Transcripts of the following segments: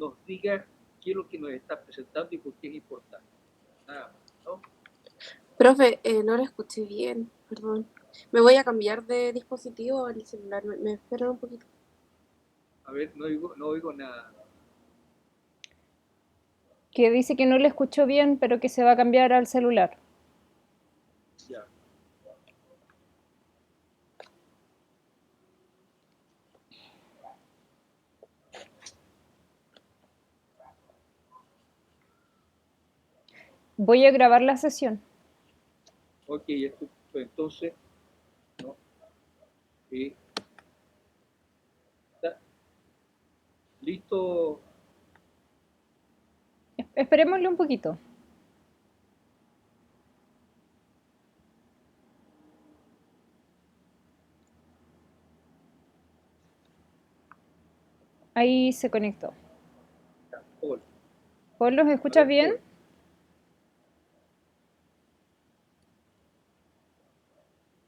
nos diga qué es lo que nos está presentando y por qué es importante. Nada más, ¿no? Profe, no lo escuché bien, perdón. Me voy a cambiar de dispositivo al celular. ¿Me esperan un poquito? A ver, no oigo nada. Que dice que no le escuchó bien, pero que se va a cambiar al celular. Ya. Voy a grabar la sesión. Ok, pues entonces, ¿no? ¿Está listo? Esperémosle un poquito. Ahí se conectó. Ya, Paul. ¿Paul, los A escuchas ver, bien? Paul.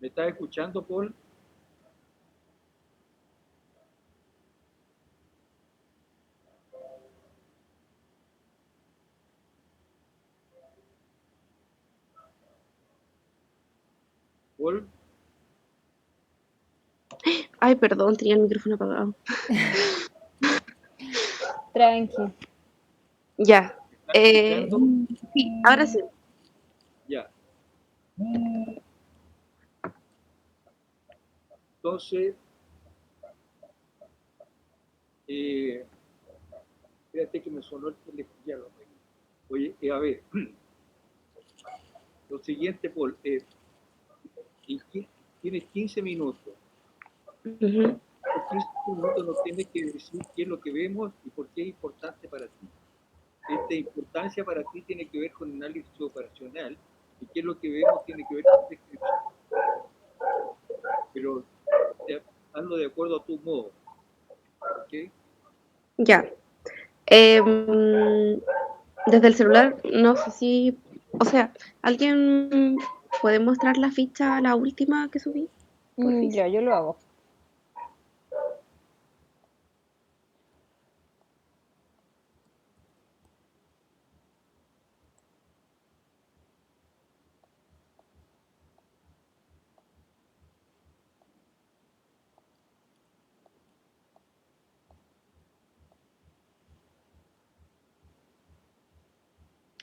¿Me estás escuchando, Paul? Paul, Ay, perdón, tenía el micrófono apagado. Tranqui. Ya. ¿me estás escuchando? Sí, ahora sí. Ya. Entonces, eh, fíjate que me sonó el teléfono. Ya lo tengo. Oye, a ver, lo siguiente, Paul, tienes 15 minutos. Ujú. Por 15 minutos nos tienes que decir qué es lo que vemos y por qué es importante para ti. Esta importancia para ti tiene que ver con análisis operacional y qué es lo que vemos tiene que ver con descripción. Pero hazlo de acuerdo a tu modo. ¿Ok? Ya. Desde el celular, no sé si. O sea, ¿alguien puede mostrar la ficha, la última que subí? Porfis. Ya, yo lo hago.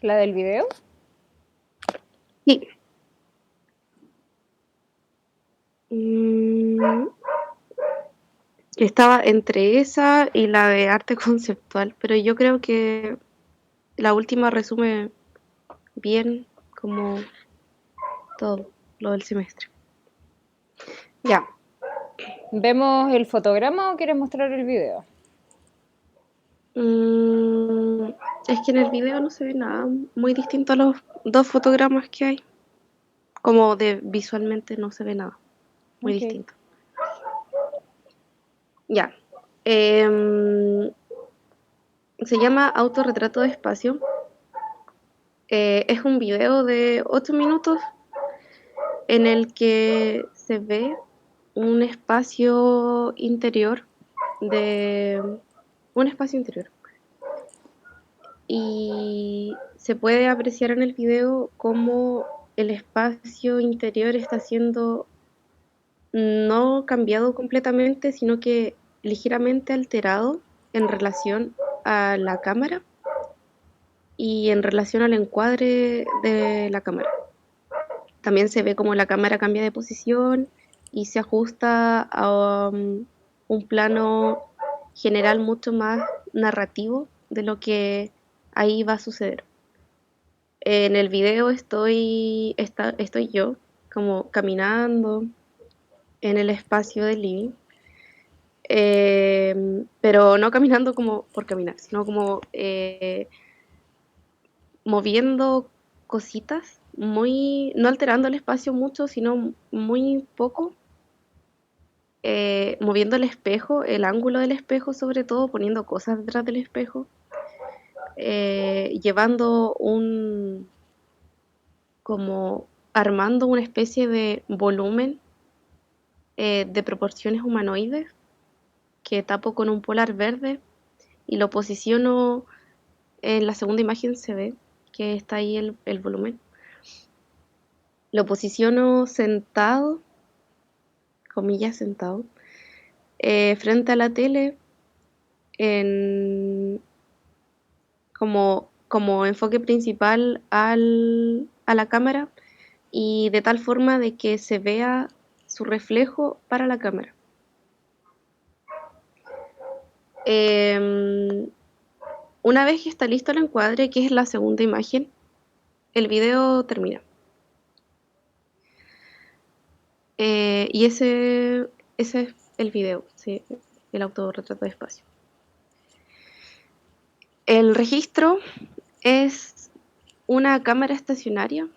¿La del video? Sí. Mm, Estaba entre esa y la de arte conceptual, pero yo creo que la última resume bien como todo lo del semestre. Ya. ¿Vemos el fotograma o quieres mostrar el video? Es que en el video no se ve nada muy distinto a los dos fotogramas que hay. Como de visualmente no se ve nada muy Ok. distinto. Ya. Em, Se llama Autorretrato de espacio. Es un video de 8 minutos en el que se ve un espacio interior de un espacio interior y se puede apreciar en el video cómo el espacio interior está siendo no cambiado completamente, sino que ligeramente alterado en relación a la cámara y en relación al encuadre de la cámara. También se ve como la cámara cambia de posición y se ajusta a un plano general mucho más narrativo de lo que ahí va a suceder. En el video estoy yo como caminando en el espacio del living, pero no caminando como por caminar, sino como moviendo cositas, no alterando el espacio mucho, sino muy poco, moviendo el espejo, el ángulo del espejo sobre todo, poniendo cosas detrás del espejo, llevando como armando una especie de volumen de proporciones humanoides que tapo con un polar verde y lo posiciono, en la segunda imagen se ve que está ahí el volumen. Lo posiciono sentado, comillas sentado, frente a la tele, en, como enfoque principal a la cámara, y de tal forma de que se vea su reflejo para la cámara. Una vez que está listo el encuadre, que es la segunda imagen, el video termina. Y ese es el video, sí, el autorretrato de espacio. El registro es una cámara estacionaria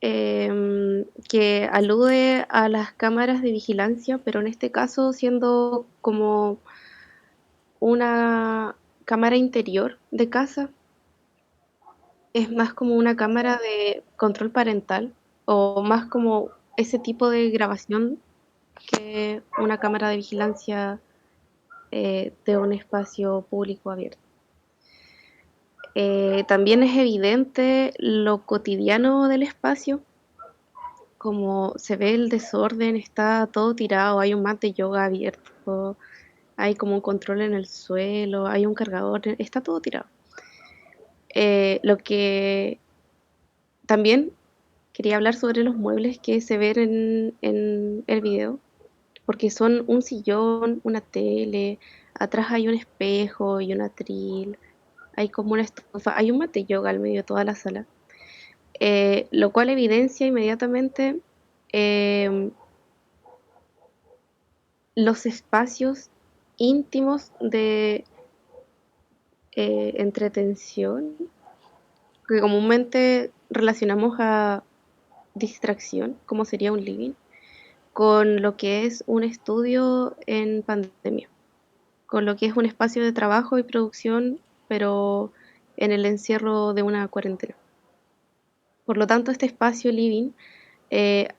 que alude a las cámaras de vigilancia, pero en este caso siendo como una cámara interior de casa. Es más como una cámara de control parental o más como ese tipo de grabación que una cámara de vigilancia de un espacio público abierto. También es evidente lo cotidiano del espacio, como se ve el desorden, está todo tirado, hay un mat de yoga abierto, hay como un control en el suelo, hay un cargador, está todo tirado. Lo que también quería hablar sobre los muebles que se ven en el video, porque son un sillón, una tele, atrás hay un espejo y un atril, hay como una estufa, hay un mate yoga al medio de toda la sala, lo cual evidencia inmediatamente los espacios íntimos de entretención que comúnmente relacionamos a distracción, como sería un living, con lo que es un estudio en pandemia, con lo que es un espacio de trabajo y producción, pero en el encierro de una cuarentena. Por lo tanto, este espacio living,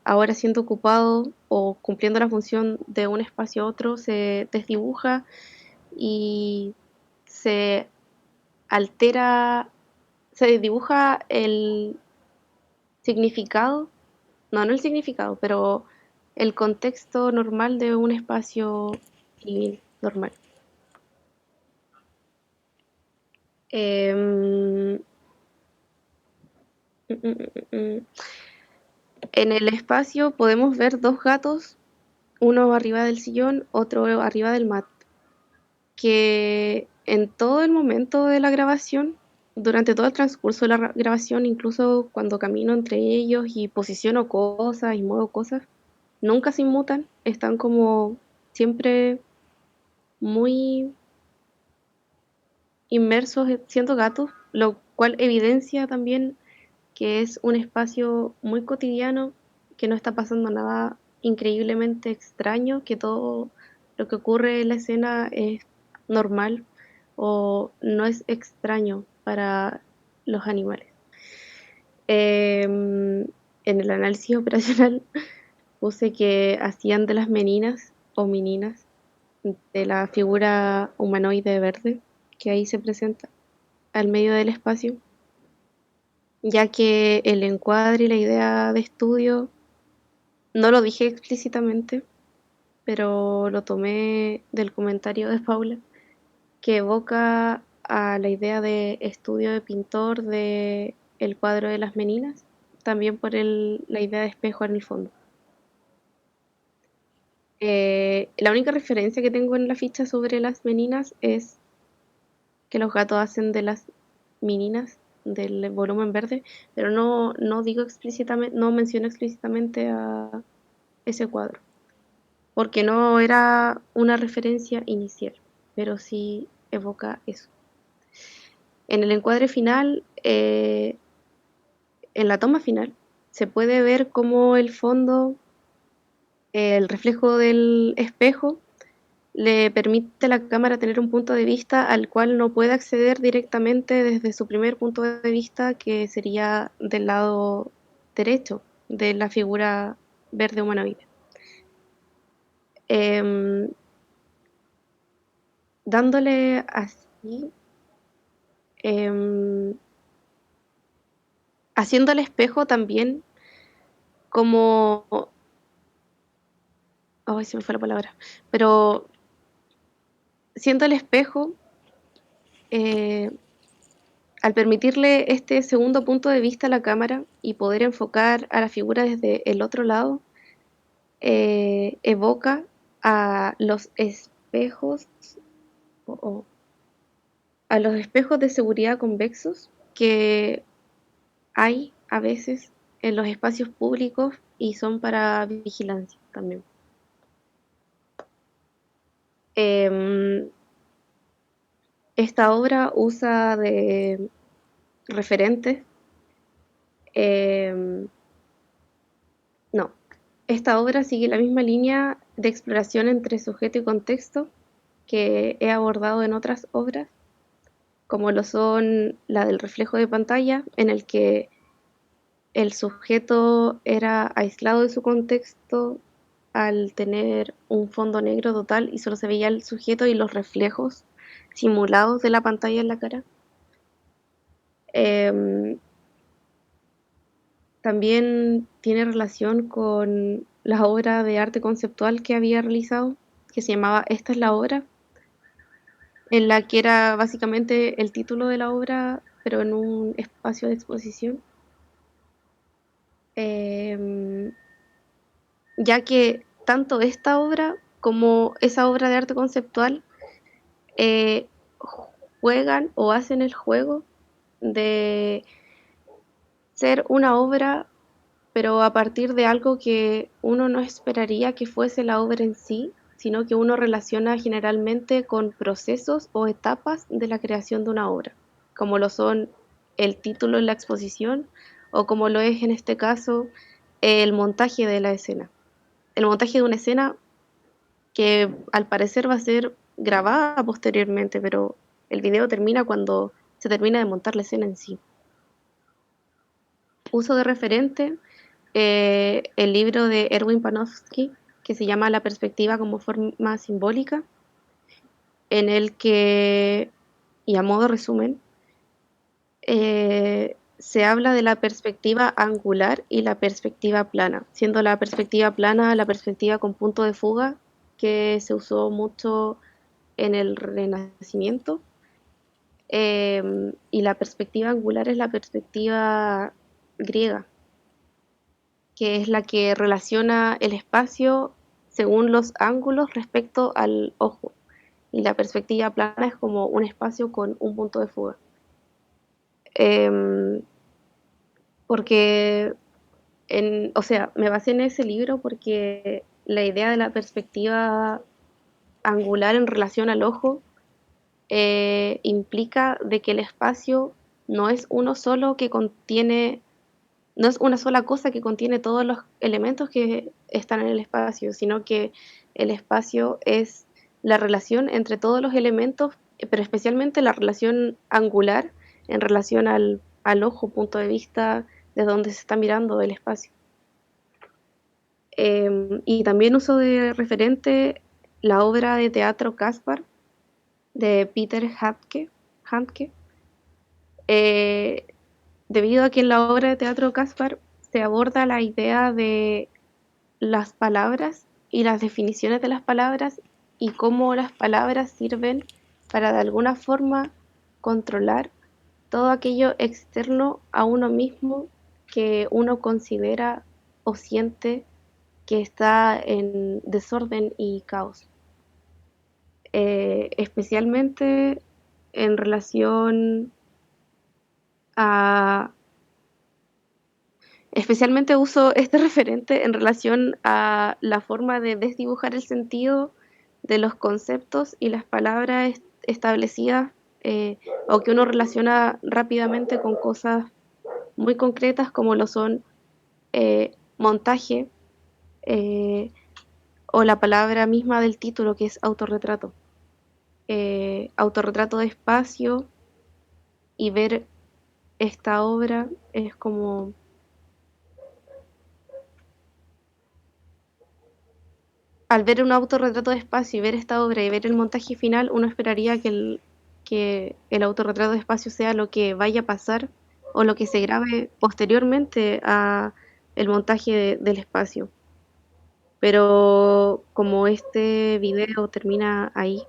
ahora siendo ocupado o cumpliendo la función de un espacio a otro, se desdibuja y se altera, se desdibuja el significado, no el significado, pero el contexto normal de un espacio civil normal. Em, En el espacio podemos ver dos gatos, uno arriba del sillón, otro arriba del mat, que en todo el momento de la grabación, durante todo el transcurso de la grabación, incluso cuando camino entre ellos y posiciono cosas y muevo cosas, nunca se inmutan, están como siempre muy inmersos siendo gatos, lo cual evidencia también que es un espacio muy cotidiano, que no está pasando nada increíblemente extraño, que todo lo que ocurre en la escena es normal o no es extraño para los animales. En el análisis operacional puse que hacían de las meninas o meninas de la figura humanoide verde que ahí se presenta al medio del espacio, ya que el encuadre y la idea de estudio no lo dije explícitamente, pero lo tomé del comentario de Paula, que evoca a la idea de estudio de pintor de el cuadro de las meninas, también por la idea de espejo en el fondo. La única referencia que tengo en la ficha sobre las meninas es que los gatos hacen de las meninas del volumen verde, pero no digo explícitamente, no menciono explícitamente a ese cuadro, porque no era una referencia inicial, pero sí evoca eso. En el encuadre final, en la toma final, se puede ver cómo el fondo, el reflejo del espejo, le permite a la cámara tener un punto de vista al cual no puede acceder directamente desde su primer punto de vista, que sería del lado derecho de la figura verde humanoide. dándole así, em, haciendo el espejo también como, ay, se me fue la palabra, pero siendo el espejo, eh, al permitirle este segundo punto de vista a la cámara y poder enfocar a la figura desde el otro lado, evoca a los espejos o a los espejos de seguridad convexos que hay a veces en los espacios públicos y son para vigilancia también. Em, Esta obra usa de referentes, em, no, esta obra sigue la misma línea de exploración entre sujeto y contexto que he abordado en otras obras, como lo son la del reflejo de pantalla, en el que el sujeto era aislado de su contexto al tener un fondo negro total y solo se veía el sujeto y los reflejos simulados de la pantalla en la cara. Em, También tiene relación con la obra de arte conceptual que había realizado, que se llamaba Esta es la obra, en la que era básicamente el título de la obra, pero en un espacio de exposición. Em, ya que tanto esta obra como esa obra de arte conceptual eh, juegan o hacen el juego de ser una obra, pero a partir de algo que uno no esperaría que fuese la obra en sí, sino que uno relaciona generalmente con procesos o etapas de la creación de una obra, como lo son el título en la exposición o como lo es en este caso el montaje de la escena. El montaje de una escena que al parecer va a ser grabada posteriormente, pero el video termina cuando se termina de montar la escena en sí. Uso de referente el libro de Erwin Panofsky que se llama La perspectiva como forma simbólica, en el que, y a modo resumen, se habla de la perspectiva angular y la perspectiva plana, siendo la perspectiva plana la perspectiva con punto de fuga que se usó mucho en el Renacimiento, y la perspectiva angular es la perspectiva griega, que es la que relaciona el espacio según los ángulos respecto al ojo, y la perspectiva plana es como un espacio con un punto de fuga. Eh, Porque, o sea, me basé en ese libro porque la idea de la perspectiva angular en relación al ojo implica de que el espacio no es uno solo que contiene, no es una sola cosa que contiene todos los elementos que están en el espacio, sino que el espacio es la relación entre todos los elementos, pero especialmente la relación angular en relación al ojo, punto de vista de donde se está mirando el espacio. Y también uso de referente la obra de teatro Caspar de Peter Handke, eh, debido a que en la obra de teatro Caspar se aborda la idea de las palabras y las definiciones de las palabras y cómo las palabras sirven para de alguna forma controlar todo aquello externo a uno mismo que uno considera o siente que está en desorden y caos. Especialmente en relación a... Especialmente uso este referente en relación a la forma de desdibujar el sentido de los conceptos y las palabras establecidas, o que uno relaciona rápidamente con cosas muy concretas como lo son montaje, eh, o la palabra misma del título que es autorretrato. Autorretrato de espacio, y ver esta obra es como al ver un autorretrato de espacio y ver esta obra y ver el montaje final, uno esperaría que el autorretrato de espacio sea lo que vaya a pasar o lo que se grabe posteriormente a el montaje del espacio. Pero como este video termina ahí,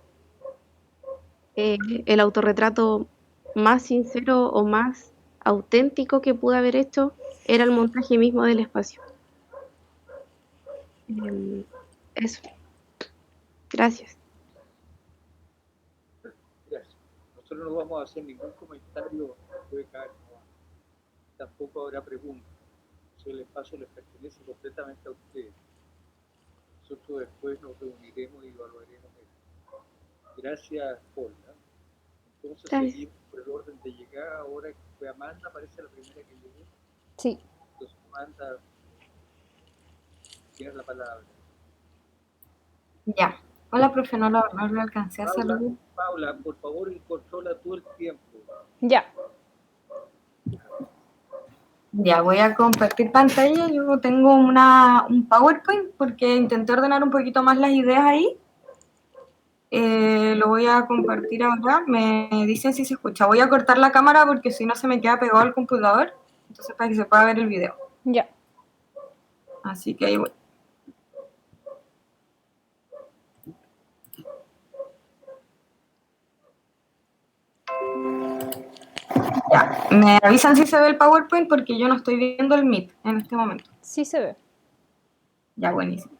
el autorretrato más sincero o más auténtico que pude haber hecho era el montaje mismo del espacio. Eso, gracias. Gracias. Nosotros no vamos a hacer ningún comentario de cada uno. Tampoco habrá preguntas. El espacio les pertenece completamente a ustedes. Nosotros después nos reuniremos y evaluaremos esto. Gracias, Paul. Entonces Gracias. seguimos por el orden de llegada. Ahora que fue Amanda, parece la primera que llegó. Sí. Entonces, Amanda, tienes la palabra. Ya. Hola, profe, no lo alcancé a saludar. Paula, por favor, controla tú el tiempo. Ya. Ya, voy a compartir pantalla. Yo tengo un PowerPoint porque intenté ordenar un poquito más las ideas ahí. Lo voy a compartir ahora. Me dicen si se escucha. Voy a cortar la cámara porque si no se me queda pegado al computador. Entonces, para que se pueda ver el video. Ya. Así que ahí voy. Ya, me avisan si se ve el PowerPoint porque yo no estoy viendo el Meet en este momento. Sí se ve. Ya, buenísimo.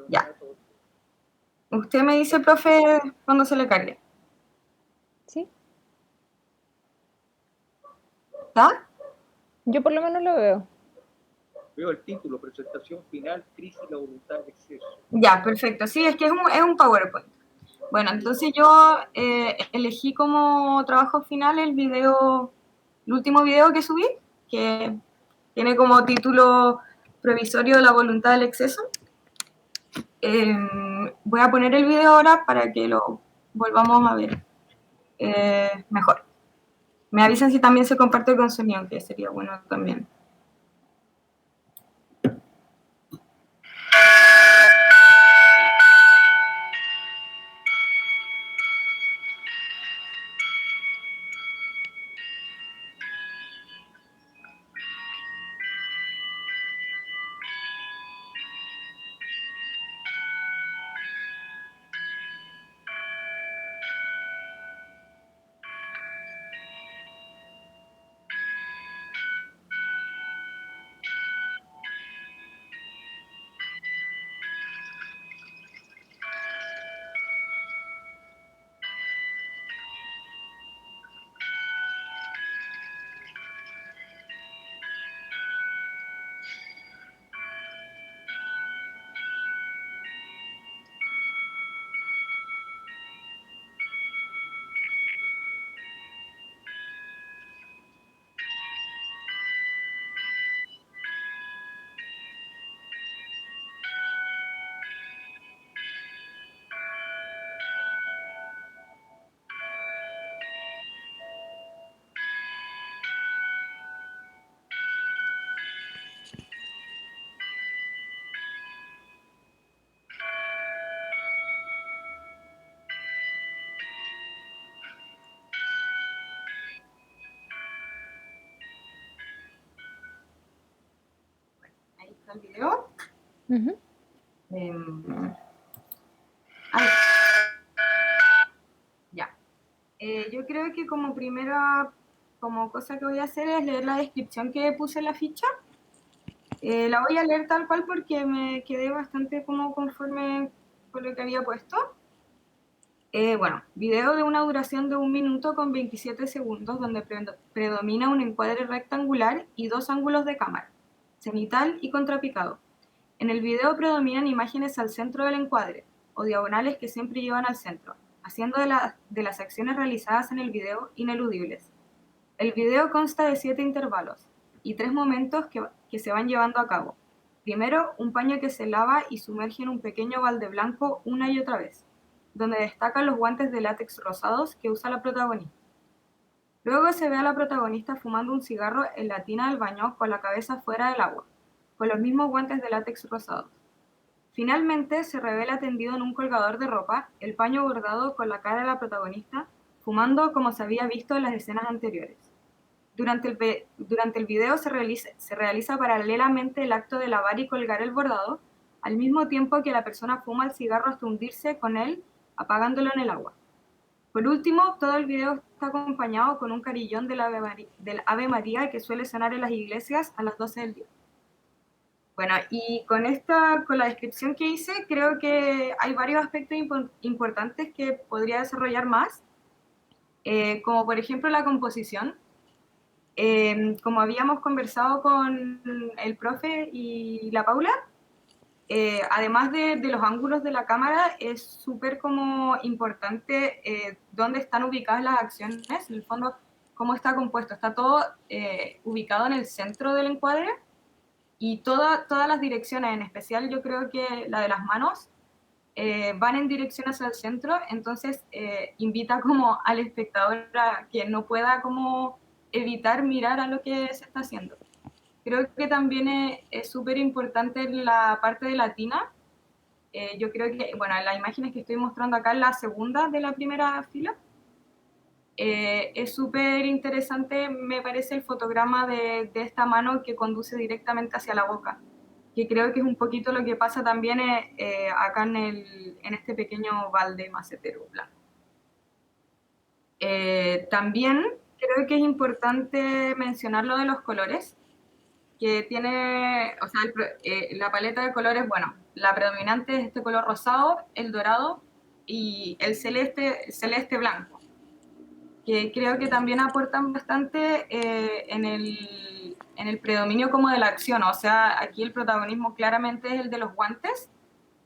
Ya. Usted me dice, profe, cuando se le cargue. ¿Sí? ¿Está? Yo por lo menos lo veo. Veo el título, presentación final, crisis y la voluntad de exceso. Ya, perfecto. Sí, es que es un PowerPoint. Bueno, entonces yo elegí como trabajo final el último video que subí, que tiene como título Provisorio la voluntad del exceso. Voy a poner el video ahora para que lo volvamos a ver mejor. Me avisan si también se comparte con sonido, que sería bueno también. Ahí está el video. Ya. Yo creo que como primera cosa que voy a hacer es leer la descripción que puse en la ficha. La voy a leer tal cual porque me quedé bastante como conforme con lo que había puesto. Bueno, video de una duración de 1 minuto con 27 segundos donde predomina un encuadre rectangular y 2 ángulos de cámara, cenital y contrapicado. En el video predominan imágenes al centro del encuadre, o diagonales que siempre llevan al centro, haciendo de las acciones realizadas en el video ineludibles. El video consta de 7 intervalos y 3 momentos que se van llevando a cabo. Primero, un paño que se lava y sumerge en un pequeño balde blanco una y otra vez, donde destacan los guantes de látex rosados que usa la protagonista. Luego se ve a la protagonista fumando un cigarro en la tina del baño con la cabeza fuera del agua, con los mismos guantes de látex rosados. Finalmente se revela tendido en un colgador de ropa, el paño bordado con la cara de la protagonista, fumando como se había visto en las escenas anteriores. Durante el video se realiza paralelamente el acto de lavar y colgar el bordado, al mismo tiempo que la persona fuma el cigarro hasta hundirse con él, apagándolo en el agua. Por último, todo el video está acompañado con un carillón del Ave María que suele sonar en las iglesias a las 12 del día. Bueno, y con la descripción que hice, creo que hay varios aspectos importantes que podría desarrollar más, como por ejemplo la composición. Como habíamos conversado con el profe y la Paula, además de los ángulos de la cámara, es súper como importante dónde están ubicadas las acciones, en el fondo, cómo está compuesto. Está todo ubicado en el centro del encuadre y todas las direcciones, en especial yo creo que la de las manos, van en dirección hacia el centro, entonces invita como al espectador a que no pueda como evitar mirar a lo que se está haciendo. Creo que también es súper importante la parte de la tina. Yo creo que, bueno, las imágenes que estoy mostrando acá en la segunda de la primera fila, es súper interesante, me parece, el fotograma de esta mano que conduce directamente hacia la boca, que creo que es un poquito lo que pasa también acá en este pequeño balde macetero blanco. También creo que es importante mencionar lo de los colores, que tiene, o sea, la paleta de colores, bueno, la predominante es este color rosado, el dorado y el celeste blanco, que creo que también aportan bastante en el predominio como de la acción. O sea, aquí el protagonismo claramente es el de los guantes,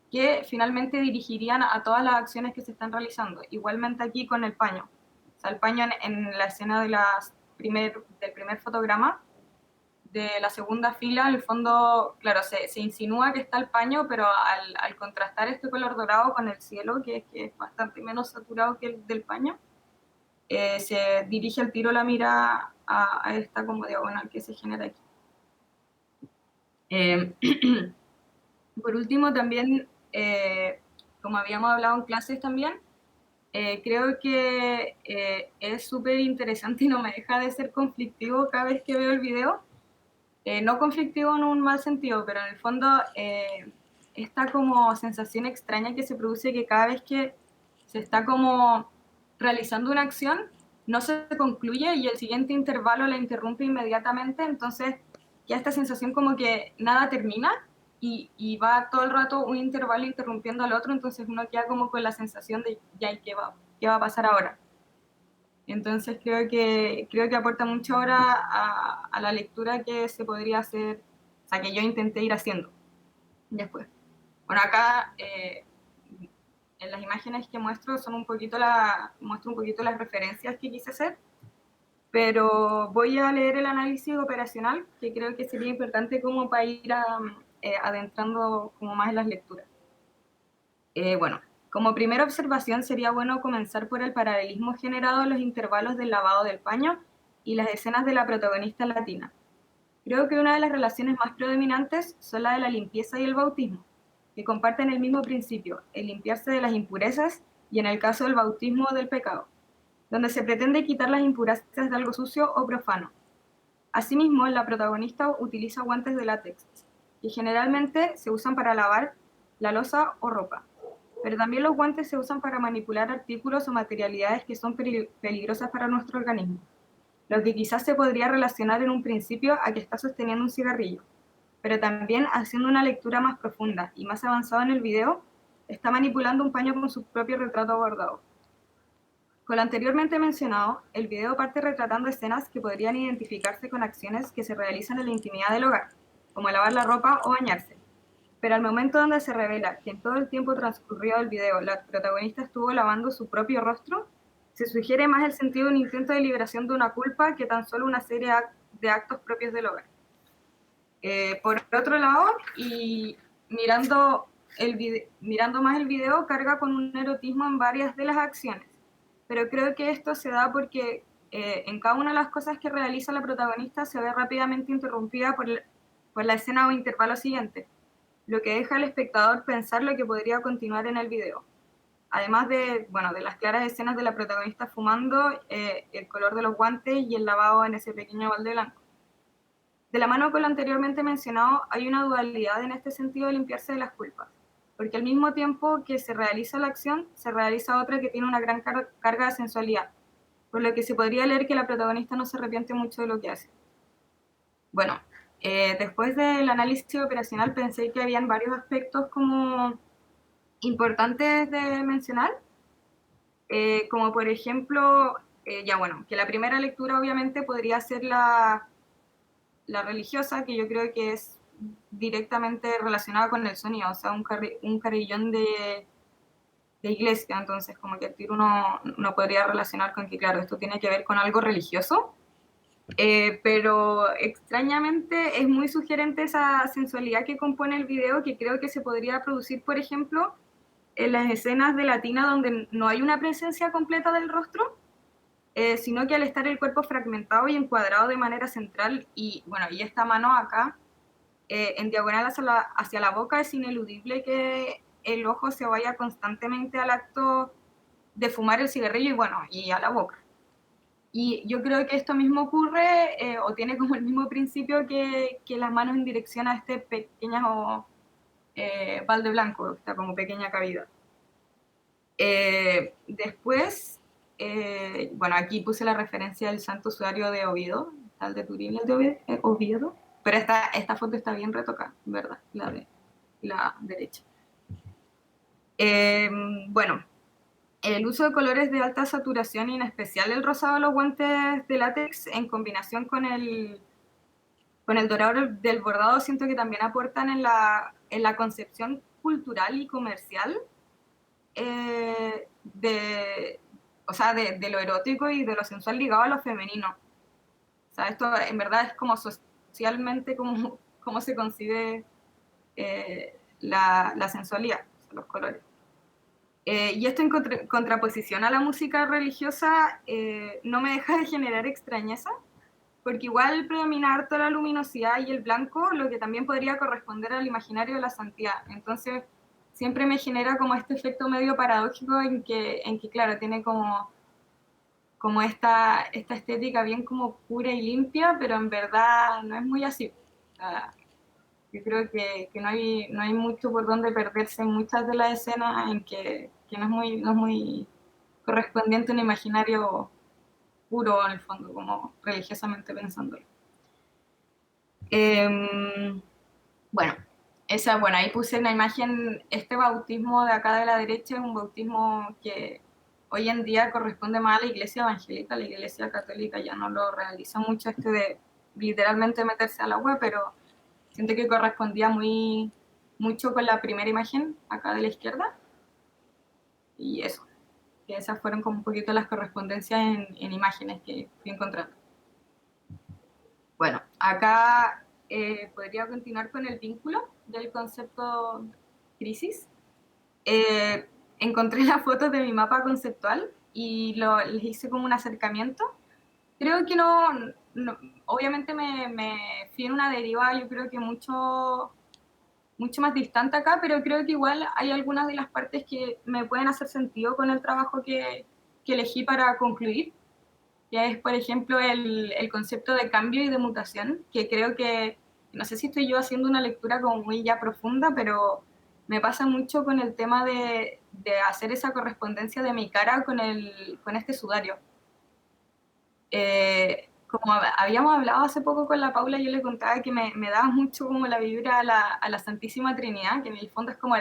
que finalmente dirigirían a todas las acciones que se están realizando. Igualmente aquí con el paño. O sea, el paño en la escena del primer fotograma, de la segunda fila, en el fondo, claro, se insinúa que está el paño, pero al contrastar este color dorado con el cielo, que es bastante menos saturado que el del paño, se dirige al tiro la mira a esta como diagonal que se genera aquí. Por último, también, como habíamos hablado en clases también, creo que es súper interesante y no me deja de ser conflictivo cada vez que veo el video. No conflictivo en un mal sentido, pero en el fondo esta como sensación extraña que se produce que cada vez que se está como realizando una acción, no se concluye y el siguiente intervalo la interrumpe inmediatamente, entonces ya esta sensación como que nada termina y va todo el rato un intervalo interrumpiendo al otro, entonces uno queda como con la sensación de ya, ¿qué va a pasar ahora? Entonces creo que aporta mucho ahora a la lectura que se podría hacer, o sea, que yo intenté ir haciendo después. Bueno, acá en las imágenes que muestro muestro un poquito las referencias que quise hacer, pero voy a leer el análisis operacional, que creo que sería importante como para ir adentrando como más en las lecturas. Bueno, como primera observación sería bueno comenzar por el paralelismo generado en los intervalos del lavado del paño y las escenas de la protagonista latina. Creo que una de las relaciones más predominantes son la de la limpieza y el bautismo, que comparten el mismo principio, el limpiarse de las impurezas y en el caso del bautismo del pecado, donde se pretende quitar las impurezas de algo sucio o profano. Asimismo, la protagonista utiliza guantes de látex, que generalmente se usan para lavar la loza o ropa, pero también los guantes se usan para manipular artículos o materialidades que son peligrosas para nuestro organismo, lo que quizás se podría relacionar en un principio a que está sosteniendo un cigarrillo, pero también haciendo una lectura más profunda y más avanzada en el video, está manipulando un paño con su propio retrato bordado. Con lo anteriormente mencionado, el video parte retratando escenas que podrían identificarse con acciones que se realizan en la intimidad del hogar, como lavar la ropa o bañarse. Pero al momento donde se revela que en todo el tiempo transcurrido del video la protagonista estuvo lavando su propio rostro, se sugiere más el sentido de un intento de liberación de una culpa que tan solo una serie de actos propios del hogar. Por otro lado, y mirando más el video, carga con un erotismo en varias de las acciones, pero creo que esto se da porque en cada una de las cosas que realiza la protagonista se ve rápidamente interrumpida por la escena o intervalo siguiente, lo que deja al espectador pensar lo que podría continuar en el video. Además de, bueno, de las claras escenas de la protagonista fumando, el color de los guantes y el lavado en ese pequeño balde blanco. De la mano con lo anteriormente mencionado, hay una dualidad en este sentido de limpiarse de las culpas, porque al mismo tiempo que se realiza la acción, se realiza otra que tiene una gran carga de sensualidad, por lo que se podría leer que la protagonista no se arrepiente mucho de lo que hace. Bueno, después del análisis operacional pensé que habían varios aspectos como importantes de mencionar, como por ejemplo, ya bueno, que la primera lectura obviamente podría ser la religiosa, que yo creo que es directamente relacionada con el sonido, o sea, un carillón de iglesia, entonces como que el tiro uno podría relacionar con que, claro, esto tiene que ver con algo religioso, pero extrañamente es muy sugerente esa sensualidad que compone el video, que creo que se podría producir, por ejemplo, en las escenas de la tina donde no hay una presencia completa del rostro, sino que al estar el cuerpo fragmentado y encuadrado de manera central, y bueno, y esta mano acá, en diagonal hacia la boca, es ineludible que el ojo se vaya constantemente al acto de fumar el cigarrillo y bueno, y a la boca. Y yo creo que esto mismo ocurre, o tiene como el mismo principio que las manos en dirección a este pequeño balde blanco, esta como pequeña cavidad. Después, bueno, aquí puse la referencia del Santo Sudario de Oviedo, tal de Turín, el de Oviedo, pero esta foto está bien retocada, ¿verdad? La de la derecha. Bueno, el uso de colores de alta saturación y en especial el rosado de los guantes de látex en combinación con el dorado del bordado siento que también aportan en la concepción cultural y comercial o sea, de lo erótico y de lo sensual ligado a lo femenino. O sea, esto en verdad es como socialmente como se concibe la sensualidad, o sea, los colores. Y esto en contraposición a la música religiosa no me deja de generar extrañeza, porque igual predomina harto la luminosidad y el blanco, lo que también podría corresponder al imaginario de la santidad. Entonces, siempre me genera como este efecto medio paradójico en que claro, tiene como esta estética bien como pura y limpia, pero en verdad no es muy así. O sea, yo creo que no hay mucho por donde perderse en muchas de las escenas en que no es muy correspondiente a un imaginario puro en el fondo, como religiosamente pensándolo. Bueno, bueno, ahí puse en la imagen este bautismo de acá de la derecha, es un bautismo que hoy en día corresponde más a la iglesia evangélica, la iglesia católica ya no lo realiza mucho de literalmente meterse al agua, pero siento que correspondía mucho con la primera imagen acá de la izquierda, y eso, que esas fueron como un poquito las correspondencias en imágenes que fui encontrando. Bueno, acá podría continuar con el vínculo del concepto crisis. Encontré las fotos de mi mapa conceptual y les hice como un acercamiento. Creo que obviamente me fui en una deriva, yo creo que mucho más distante acá, pero creo que igual hay algunas de las partes que me pueden hacer sentido con el trabajo que elegí para concluir, que es, por ejemplo, el concepto de cambio y de mutación, que creo que, no sé si estoy yo haciendo una lectura como muy ya profunda, pero me pasa mucho con el tema de hacer esa correspondencia de mi cara con este sudario. Como habíamos hablado hace poco con la Paula, yo le contaba que me daba mucho como la vibra a la Santísima Trinidad, que en el fondo es como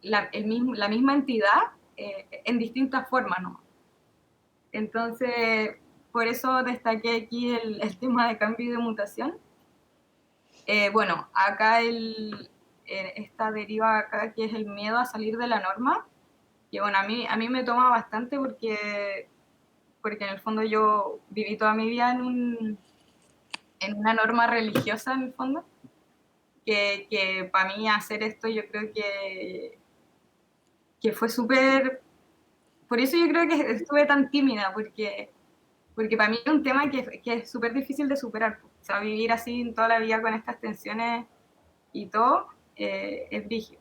la misma entidad en distintas formas, ¿no? Entonces, por eso destaqué aquí el tema de cambio y de mutación. Bueno, acá esta deriva acá que es el miedo a salir de la norma, que bueno, a mí me toma bastante porque en el fondo yo viví toda mi vida en una norma religiosa en el fondo, que para mí hacer esto yo creo que fue súper. Por eso yo creo que estuve tan tímida, porque para mí es un tema que es súper difícil de superar. O sea, vivir así toda la vida con estas tensiones y todo, es brígido.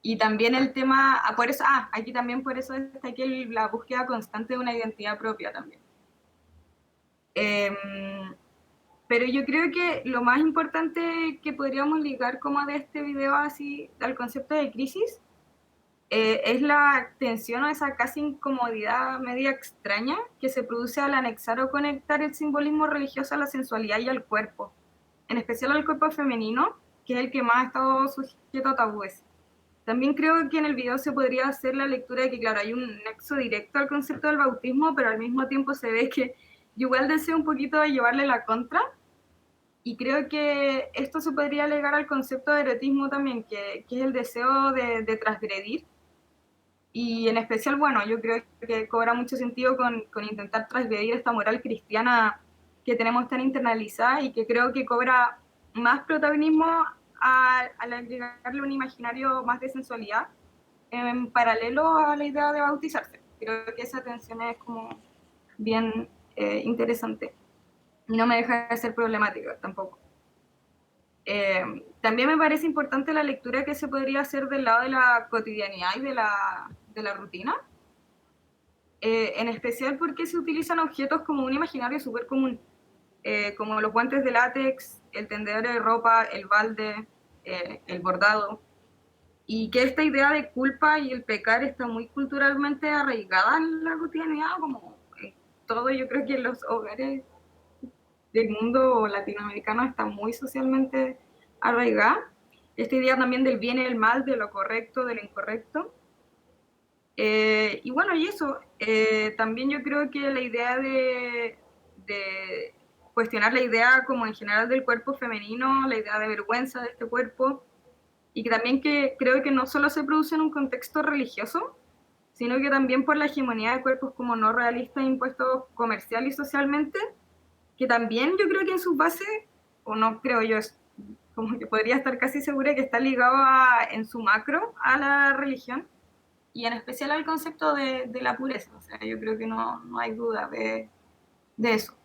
Y también el tema, por eso, aquí también por eso está aquí la búsqueda constante de una identidad propia también. Pero yo creo que lo más importante que podríamos ligar como de este video así al concepto de crisis es la tensión o esa casi incomodidad media extraña que se produce al anexar o conectar el simbolismo religioso a la sensualidad y al cuerpo, en especial al cuerpo femenino, que es el que más ha estado sujeto a tabúes. También creo que en el video se podría hacer la lectura de que, claro, hay un nexo directo al concepto del bautismo, pero al mismo tiempo se ve que yo igual deseo un poquito de llevarle la contra, y creo que esto se podría ligar al concepto de erotismo también, que es el deseo de transgredir, y en especial, bueno, yo creo que cobra mucho sentido con intentar transgredir esta moral cristiana que tenemos tan internalizada y que creo que cobra más protagonismo al agregarle un imaginario más de sensualidad en paralelo a la idea de bautizarse. Creo que esa tensión es como bien interesante y no me deja de ser problemática tampoco. También me parece importante la lectura que se podría hacer del lado de la cotidianidad y de la rutina, en especial porque se utilizan objetos como un imaginario súper común, como los guantes de látex, el tendedor de ropa, el balde, el bordado, y que esta idea de culpa y el pecar está muy culturalmente arraigada en la cotidianidad, como en todo. Yo creo que en los hogares del mundo latinoamericano está muy socialmente arraigada. Esta idea también del bien y el mal, de lo correcto, de lo incorrecto. Y bueno, y eso, también yo creo que la idea de cuestionar la idea como en general del cuerpo femenino, la idea de vergüenza de este cuerpo, y que también que creo que no solo se produce en un contexto religioso, sino que también por la hegemonía de cuerpos como no realistas impuestos comercial y socialmente, que también yo creo que en sus bases, o no creo yo, es como que podría estar casi segura que está ligado en su macro a la religión, y en especial al concepto de la pureza. O sea, yo creo que no hay duda de eso.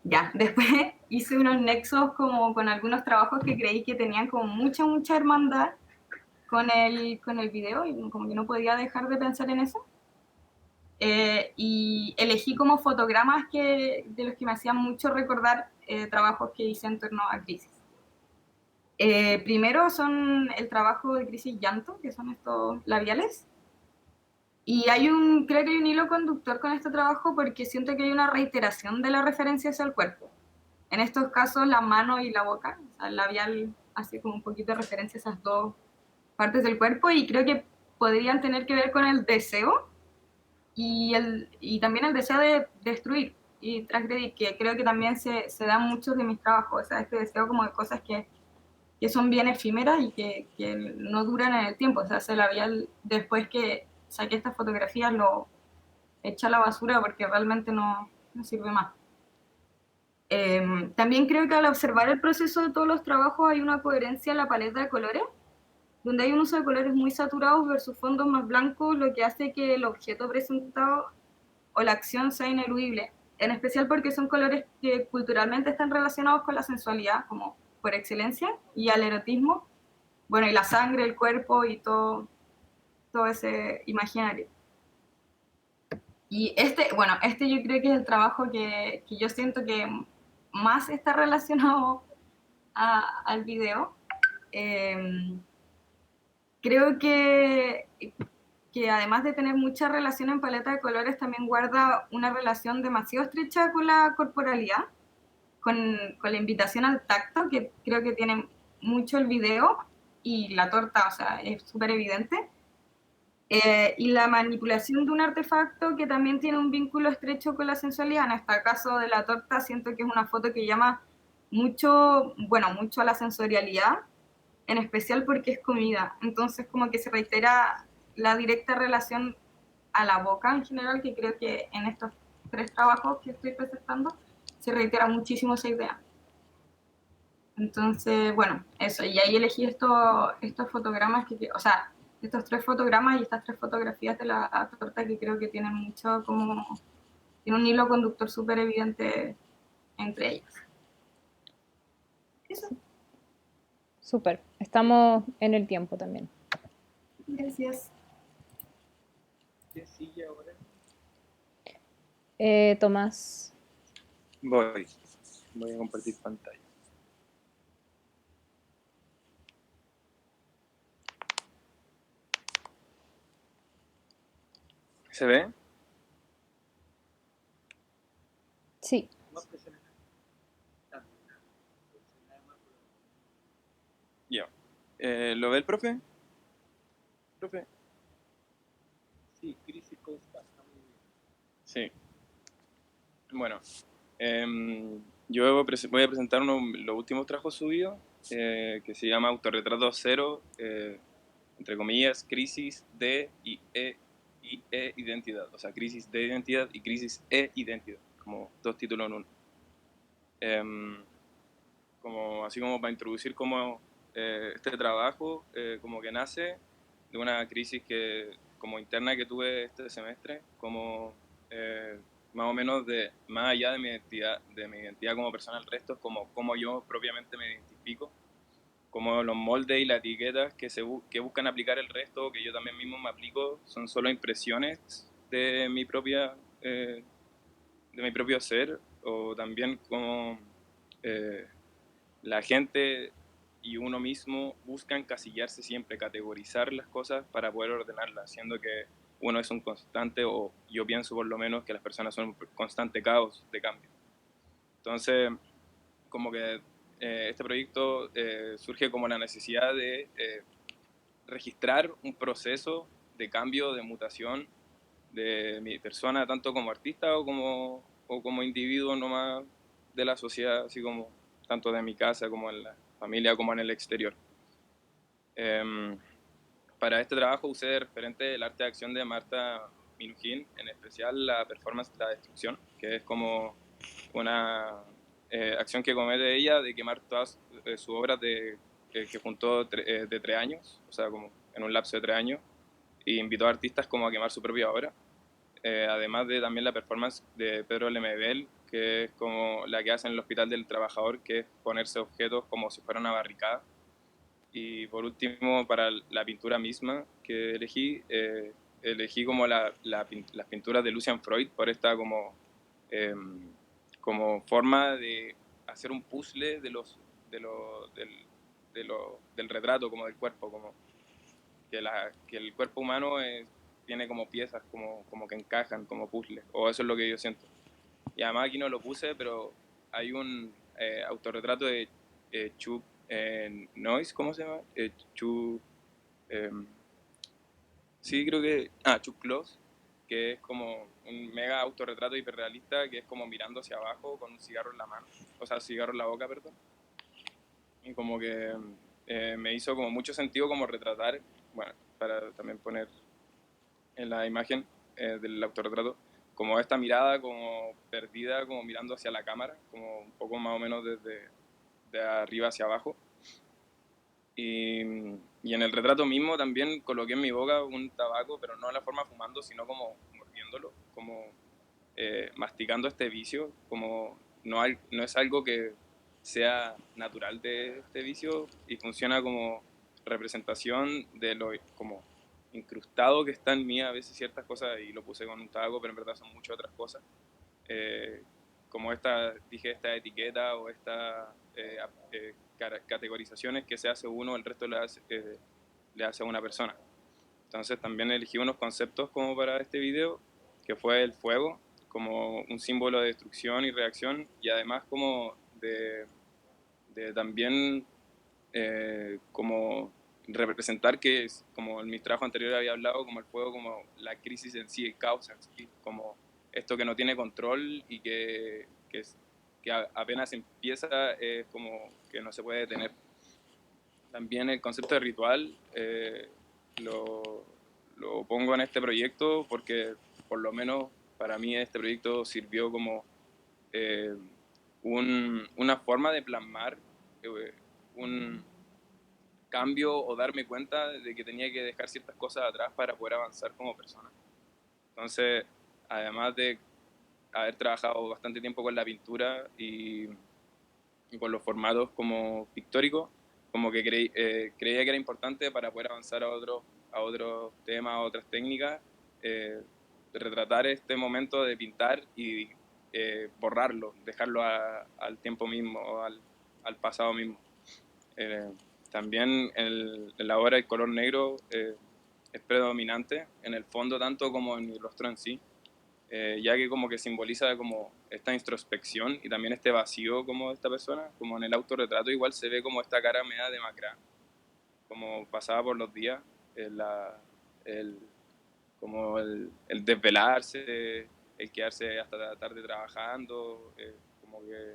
Ya, después hice unos nexos como con algunos trabajos que creí que tenían como mucha hermandad con el video, y como que no podía dejar de pensar en eso. Y elegí como fotogramas de los que me hacían mucho recordar trabajos que hice en torno a crisis. Primero son el trabajo de Crisis Llanto, que son estos labiales. Y creo que hay un hilo conductor con este trabajo porque siento que hay una reiteración de la referencia hacia el cuerpo. En estos casos, la mano y la boca, o sea, el labial hace como un poquito de referencia a esas dos partes del cuerpo, y creo que podrían tener que ver con el deseo y también el deseo de destruir y transgredir, que creo que también se da en muchos de mis trabajos, o sea, este deseo como de cosas que son bien efímeras y que no duran en el tiempo. O sea, ese labial, después que saqué estas fotografías, lo eché a la basura porque realmente no sirve más. También creo que al observar el proceso de todos los trabajos hay una coherencia en la paleta de colores, donde hay un uso de colores muy saturados versus fondos más blancos, lo que hace que el objeto presentado o la acción sea ineludible, en especial porque son colores que culturalmente están relacionados con la sensualidad, como por excelencia, y al erotismo, bueno, y la sangre, el cuerpo y todo ese imaginario. Y este yo creo que es el trabajo que yo siento que más está relacionado al video. Creo que además de tener mucha relación en paleta de colores, también guarda una relación demasiado estrecha con la corporalidad, con la invitación al tacto, que creo que tiene mucho el video, y la torta, o sea, es súper evidente. Y la manipulación de un artefacto que también tiene un vínculo estrecho con la sensualidad. En este caso de la torta, siento que es una foto que llama mucho a la sensorialidad, en especial porque es comida. Entonces como que se reitera la directa relación a la boca en general, que creo que en estos tres trabajos que estoy presentando se reitera muchísimo esa idea. Entonces, bueno, eso. Y ahí elegí estos fotogramas, o sea, estos tres fotogramas y estas tres fotografías de la torta, que creo que tienen mucho como... Tiene un hilo conductor súper evidente entre ellas. Eso. Súper. Estamos en el tiempo también. Gracias. ¿Quién sigue ahora? Tomás. Voy a compartir pantalla. ¿Se ve? Sí. Más presionar. Ah, nada más. Ya. ¿Lo ve el profe? ¿Profe? Sí, crisis constante. Muy bien. Sí. Bueno, yo voy a presentar los últimos trabajos subidos, que se llama Autorretrato Cero, entre comillas, crisis de y identidad. O sea, crisis de identidad y crisis identidad, como dos títulos en uno. Así como para introducir como este trabajo, como que nace de una crisis como interna que tuve este semestre, como más o menos más allá de mi identidad como persona al resto, como yo propiamente me identifico, como los moldes y las etiquetas que buscan aplicar el resto, que yo también mismo me aplico, son solo impresiones de mi propio ser, o también como la gente y uno mismo buscan casillarse siempre, categorizar las cosas para poder ordenarlas, siendo que uno es un constante, o yo pienso por lo menos que las personas son un constante caos de cambio. Entonces, como que este proyecto surge como la necesidad de registrar un proceso de cambio, de mutación de mi persona, tanto como artista o como individuo nomás de la sociedad, así como tanto de mi casa como en la familia como en el exterior. Para este trabajo usé de referente el arte de acción de Marta Minujín, en especial la performance La Destrucción, que es como una acción que comete ella de quemar todas sus obras que juntó de 3 años, o sea, como en un lapso de 3 años, y invitó a artistas como a quemar su propia obra. Además de también la performance de Pedro Lemebel, que es como la que hace en el Hospital del Trabajador, que es ponerse objetos como si fuera una barricada. Y por último, para la pintura misma que elegí como las pinturas de Lucian Freud por esta eh, como forma de hacer un puzzle del retrato, como del cuerpo, como que el cuerpo humano tiene como piezas, como que encajan, como puzzles, o eso es lo que yo siento. Y además aquí no lo puse, pero hay un autorretrato de Chuck Noyce, ¿cómo se llama? Sí, creo que... Chuck Close, que es como un mega autorretrato hiperrealista, que es como mirando hacia abajo con un cigarro en la mano, o sea, cigarro en la boca, perdón. Y como que me hizo como mucho sentido como retratar, bueno, para también poner en la imagen del autorretrato, como esta mirada como perdida, como mirando hacia la cámara, como un poco más o menos desde de arriba hacia abajo. Y en el retrato mismo también coloqué en mi boca un tabaco, pero no de la forma fumando, sino como mordiéndolo, como masticando este vicio, como no es algo que sea natural de este vicio y funciona como representación de lo como incrustado que está en mí a veces ciertas cosas, y lo puse con un tabaco, pero en verdad son muchas otras cosas. Como esta etiqueta o esta categorizaciones que se hace uno, el resto le hace a una persona. Entonces también elegí unos conceptos como para este video, que fue el fuego, como un símbolo de destrucción y reacción, y además como de también como representar que, como en mis trabajos anteriores había hablado, como el fuego, como la crisis en sí, el caos en sí, como esto que no tiene control y que apenas empieza es como que no se puede detener. También el concepto de ritual lo pongo en este proyecto porque por lo menos para mí este proyecto sirvió como eh, una forma de plasmar un cambio o darme cuenta de que tenía que dejar ciertas cosas atrás para poder avanzar como persona. Entonces, además de haber trabajado bastante tiempo con la pintura y con los formatos como pictóricos, como que creía que era importante para poder avanzar a otros temas, a otras técnicas, retratar este momento de pintar y borrarlo, dejarlo al tiempo mismo, al pasado mismo. También en la obra el color negro es predominante en el fondo tanto como en mi rostro en sí, ya que como que simboliza como esta introspección y también este vacío como de esta persona, como en el autorretrato igual se ve como esta cara media demacrada, como pasada por los días, el, como el desvelarse, el quedarse hasta la tarde trabajando, como que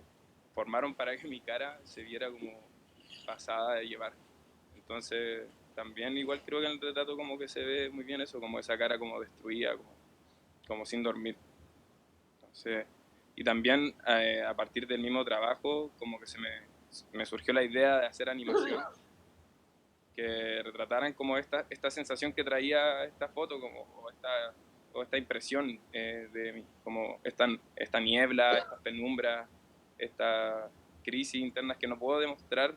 formaron para que mi cara se viera como pasada de llevar. Entonces, también igual creo que en el retrato como que se ve muy bien eso, como esa cara como destruida, como sin dormir. Entonces, y también a partir del mismo trabajo, como que me surgió la idea de hacer animación que retrataran como esta sensación que traía esta foto, como, o esta impresión de mí, como esta niebla, estas penumbras, estas crisis internas que no puedo demostrar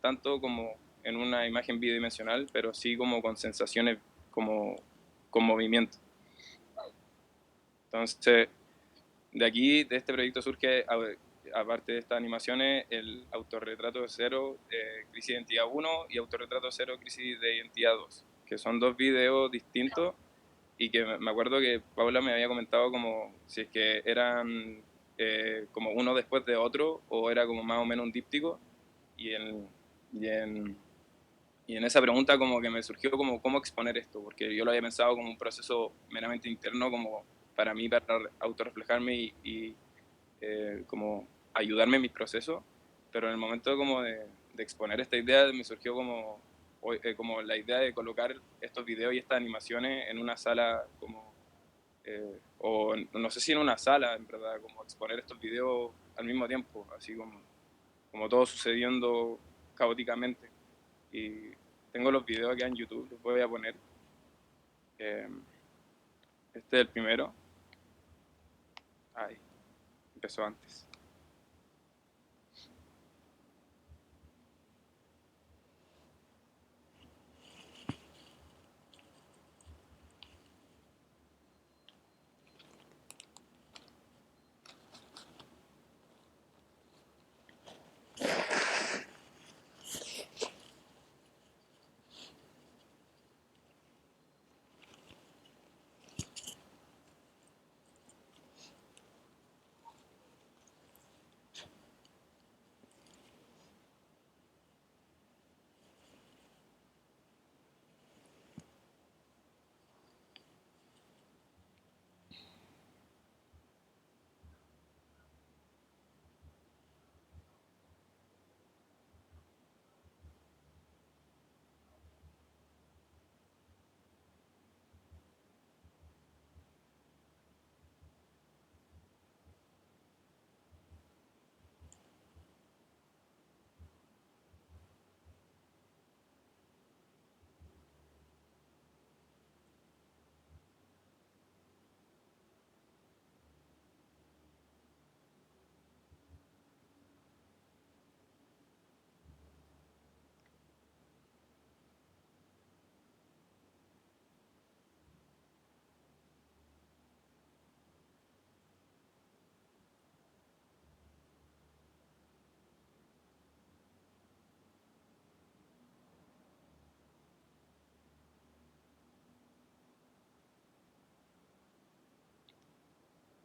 tanto como en una imagen bidimensional, pero sí como con sensaciones, como con movimiento. Entonces, de aquí, de este proyecto surge, aparte de estas animaciones, el autorretrato cero, crisis de identidad 1 y autorretrato cero, crisis de identidad 2, que son dos videos distintos y que me acuerdo que Paula me había comentado como si es que eran como uno después de otro o era como más o menos un díptico y y en, y en esa pregunta como que me surgió como cómo exponer esto, porque yo lo había pensado como un proceso meramente interno, como para mí, para autorreflejarme como ayudarme en mis procesos, pero en el momento como de exponer esta idea me surgió como la idea de colocar estos videos y estas animaciones en una sala como, o no sé si en una sala, en verdad, como exponer estos videos al mismo tiempo, así como todo sucediendo caóticamente. Y tengo los videos acá en YouTube, los voy a poner. Este es el primero. Ay, empezó antes.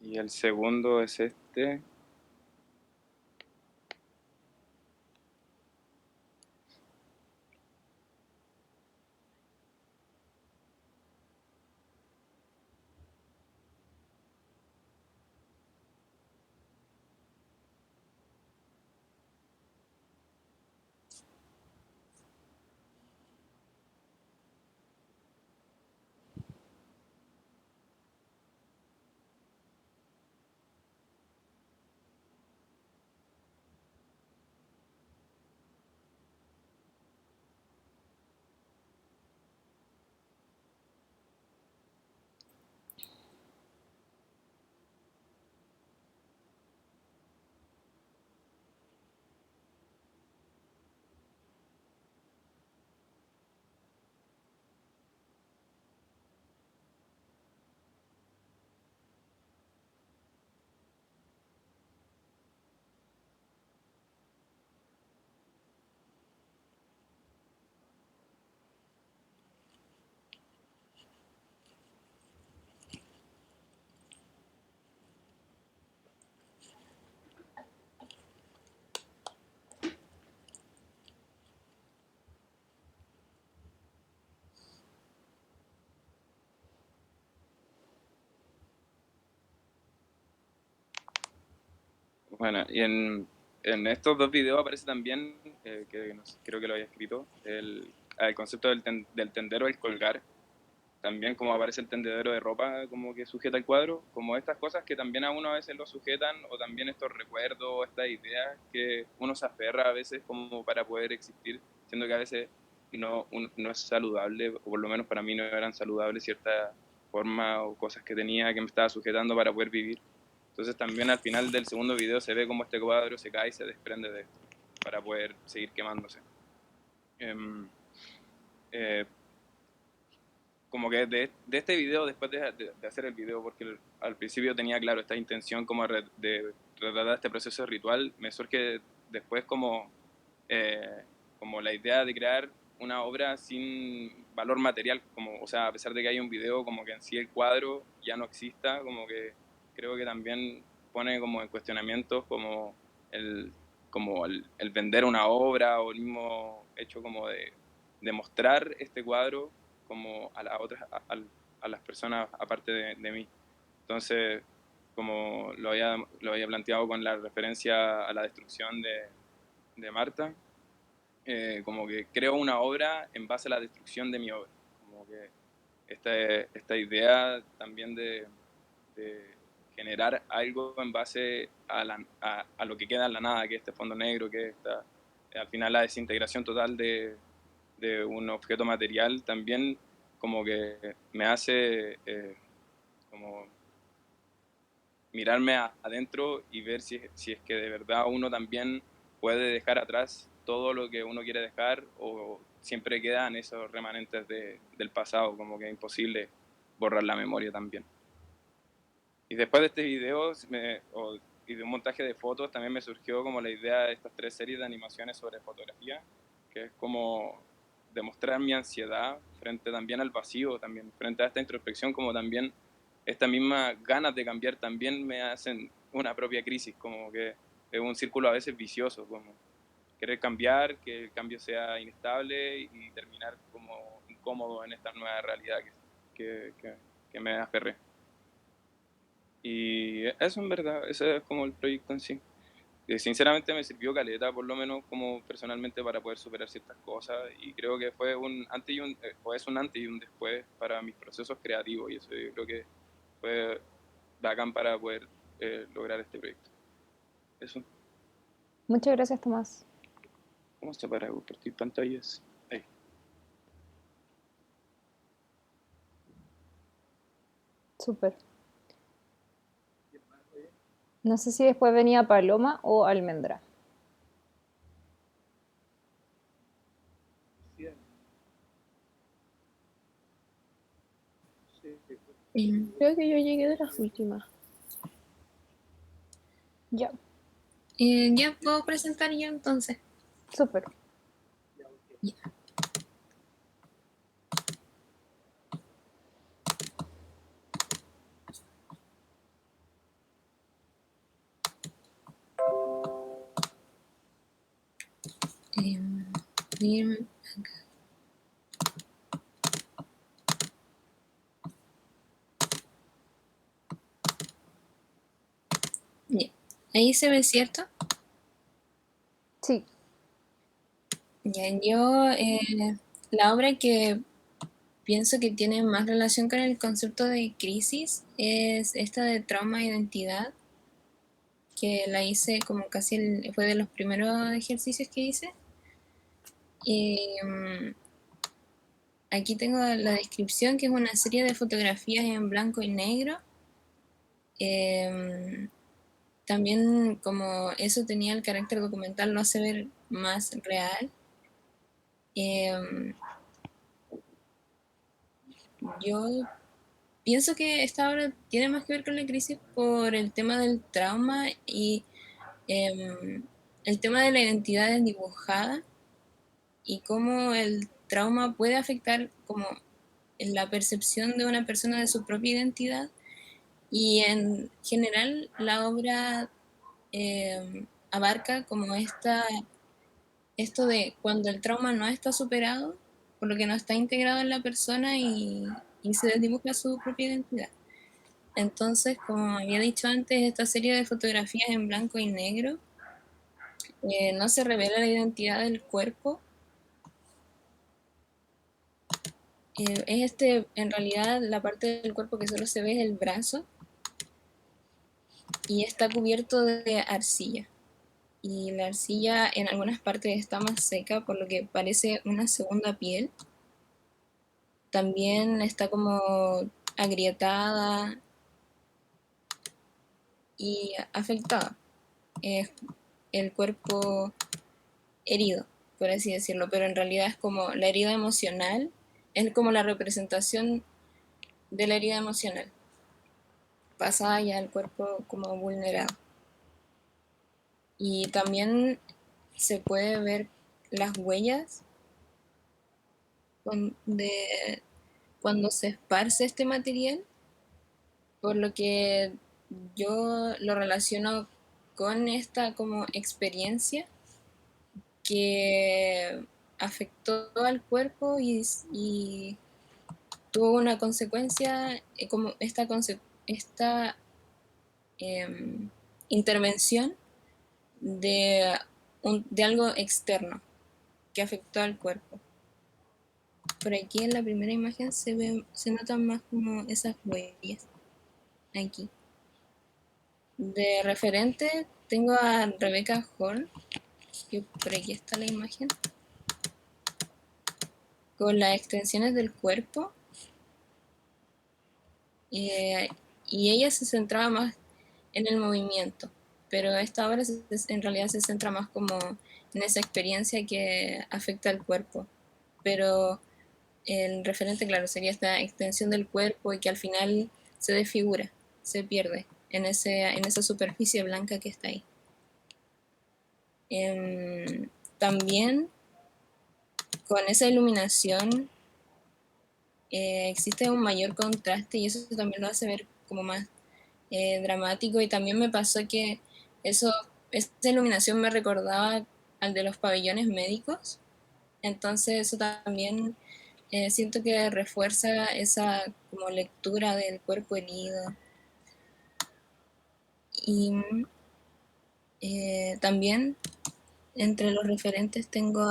Y el segundo es este. Bueno, y en estos dos videos aparece también, que no sé, creo que lo había escrito, el concepto del tendero, el colgar. También como aparece el tendedero de ropa como que sujeta el cuadro, como estas cosas que también a uno a veces lo sujetan, o también estos recuerdos, estas ideas que uno se aferra a veces como para poder existir, siendo que a veces no es saludable, o por lo menos para mí no eran saludables ciertas formas o cosas que tenía que me estaba sujetando para poder vivir. Entonces también al final del segundo video se ve como este cuadro se cae y se desprende de esto para poder seguir quemándose. Eh, Como que de este video, después de hacer el video, porque al principio tenía claro esta intención como de retratar este proceso ritual, me surge después como la idea de crear una obra sin valor material, como, o sea, a pesar de que hay un video, como que en sí el cuadro ya no exista, como que creo que también pone como en cuestionamientos como el vender una obra, o el mismo hecho como de mostrar este cuadro como a las otras, a las personas aparte de mí. Entonces, como lo había planteado con la referencia a la destrucción de Marta, como que creo una obra en base a la destrucción de mi obra. Como que esta idea también de generar algo en base a lo que queda en la nada, que es este fondo negro, que es al final la desintegración total de un objeto material, también como que me hace como mirarme adentro y ver si es que de verdad uno también puede dejar atrás todo lo que uno quiere dejar, o siempre quedan esos remanentes del pasado, como que es imposible borrar la memoria también. Y después de este video y de un montaje de fotos, también me surgió como la idea de estas 3 series de animaciones sobre fotografía, que es como demostrar mi ansiedad frente también al vacío, también frente a esta introspección, como también estas mismas ganas de cambiar también me hacen una propia crisis, como que es un círculo a veces vicioso, como querer cambiar, que el cambio sea inestable y terminar como incómodo en esta nueva realidad que me aferré. Y eso en verdad, ese es como el proyecto en sí. Sinceramente me sirvió caleta, por lo menos como personalmente, para poder superar ciertas cosas, y creo que fue un antes y o es un antes y un después para mis procesos creativos, y eso yo creo que fue bacán para poder lograr este proyecto. Eso. Muchas gracias, Tomás. ¿Cómo se para compartir pantallas? Ahí. Súper. No sé si después venía Paloma o Almendra. Creo que yo llegué de las últimas. Ya, Ya puedo presentar yo entonces. súper. Ya. Voy a irme acá. Ya. Ahí se ve, ¿cierto? Sí, Ya, yo la obra que pienso que tiene más relación con el concepto de crisis es esta de trauma e identidad, que la hice como fue de los primeros ejercicios que hice. Y aquí tengo la descripción, que es una serie de fotografías en blanco y negro. También, como eso tenía el carácter documental, lo hace ver más real. Yo pienso que esta obra tiene más que ver con la crisis por el tema del trauma y el tema de la identidad desdibujada, y cómo el trauma puede afectar como en la percepción de una persona de su propia identidad. Y en general la obra abarca como esto de cuando el trauma no está superado, por lo que no está integrado en la persona, y se desdibuja su propia identidad. Entonces, como había dicho antes, esta serie de fotografías en blanco y negro no se revela la identidad del cuerpo. En realidad, la parte del cuerpo que solo se ve es el brazo y está cubierto de arcilla. Y la arcilla en algunas partes está más seca, por lo que parece una segunda piel. También está como agrietada y afectada. Es el cuerpo herido, por así decirlo, pero en realidad es como la herida emocional, es como la representación de la herida emocional, pasada ya al cuerpo como vulnerado. Y también se puede ver las huellas de cuando se esparce este material, por lo que yo lo relaciono con esta como experiencia que afectó al cuerpo y tuvo una consecuencia como esta intervención de, de algo externo que afectó al cuerpo. Por aquí en la primera imagen se notan más como esas huellas. Aquí. De referente tengo a Rebecca Horn, que por aquí está la imagen, con las extensiones del cuerpo. Y ella se centraba más en el movimiento, pero esta obra en realidad se centra más como en esa experiencia que afecta al cuerpo. Pero el referente, claro, sería esta extensión del cuerpo y que al final se desfigura, se pierde en esa superficie blanca que está ahí. También con esa iluminación existe un mayor contraste y eso también lo hace ver como más dramático. Y también me pasó que esa iluminación me recordaba al de los pabellones médicos, entonces eso también siento que refuerza esa como lectura del cuerpo herido. Y también entre los referentes tengo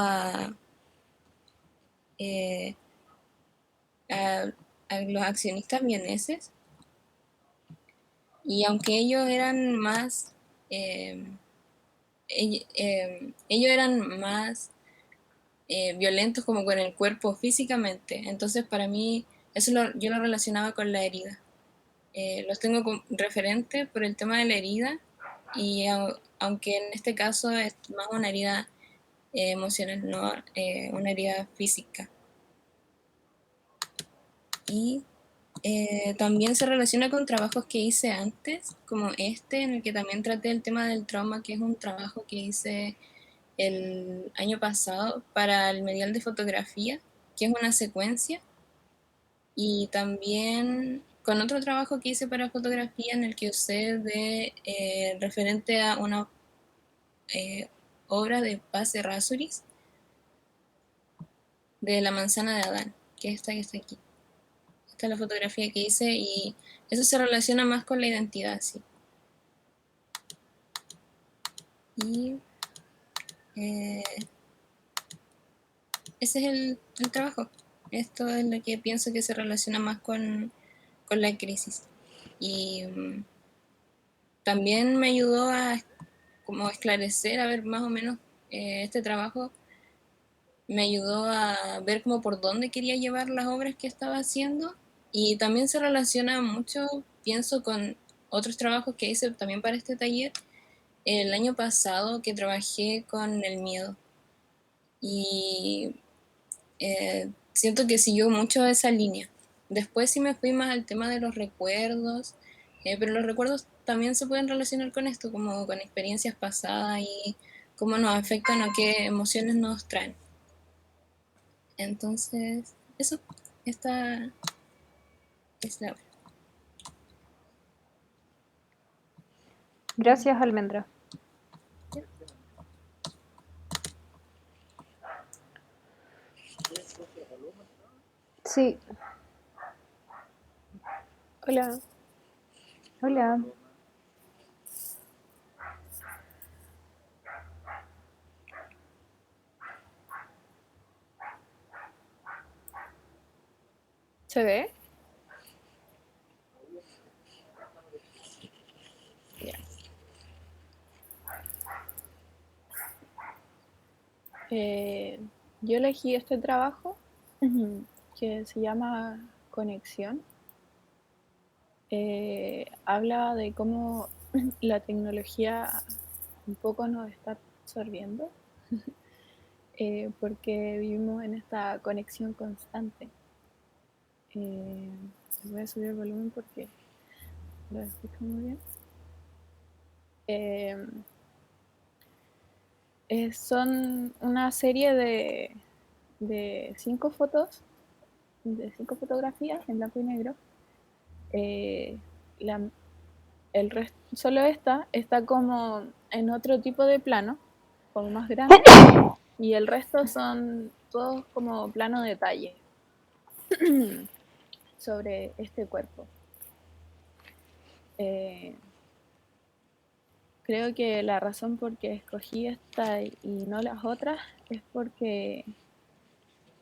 eh, a los accionistas vieneses, y aunque ellos eran más ellos eran más violentos como con el cuerpo físicamente, entonces para mí yo lo relacionaba con la herida. Los tengo como referente por el tema de la herida, y aunque en este caso es más una herida emocional, no una herida física. Y también se relaciona con trabajos que hice antes, como este, en el que también traté el tema del trauma, que es un trabajo que hice el año pasado para el medial de fotografía, que es una secuencia, y también con otro trabajo que hice para fotografía en el que usé de referente a una obra de Paz Errázuriz, de La manzana de Adán, que es esta que está aquí. Esta es la fotografía que hice y eso se relaciona más con la identidad, sí. Y ese es el trabajo. Esto es lo que pienso que se relaciona más con la crisis. Y también me ayudó a como esclarecer, a ver más o menos este trabajo me ayudó a ver como por dónde quería llevar las obras que estaba haciendo, y también se relaciona mucho, pienso, con otros trabajos que hice también para este taller el año pasado, que trabajé con el miedo. Y siento que siguió mucho esa línea. Después sí me fui más al tema de los recuerdos, pero los recuerdos también se pueden relacionar con esto, como con experiencias pasadas y cómo nos afectan o qué emociones nos traen. Entonces, eso, esta es la obra. Gracias, Almendra. Sí. Hola. Hola. Roma. ¿Se ve? Ya. Yo elegí este trabajo que se llama Conexión. Habla de cómo la tecnología un poco nos está absorbiendo, porque vivimos en esta conexión constante. Voy a subir el volumen porque lo escucho muy bien. Son una serie de 5 fotos, de 5 fotografías en blanco y negro. La, el resto, solo esta está como en otro tipo de plano, como más grande, y el resto son todos como plano detalle sobre este cuerpo. Creo que la razón por que escogí esta y no las otras es porque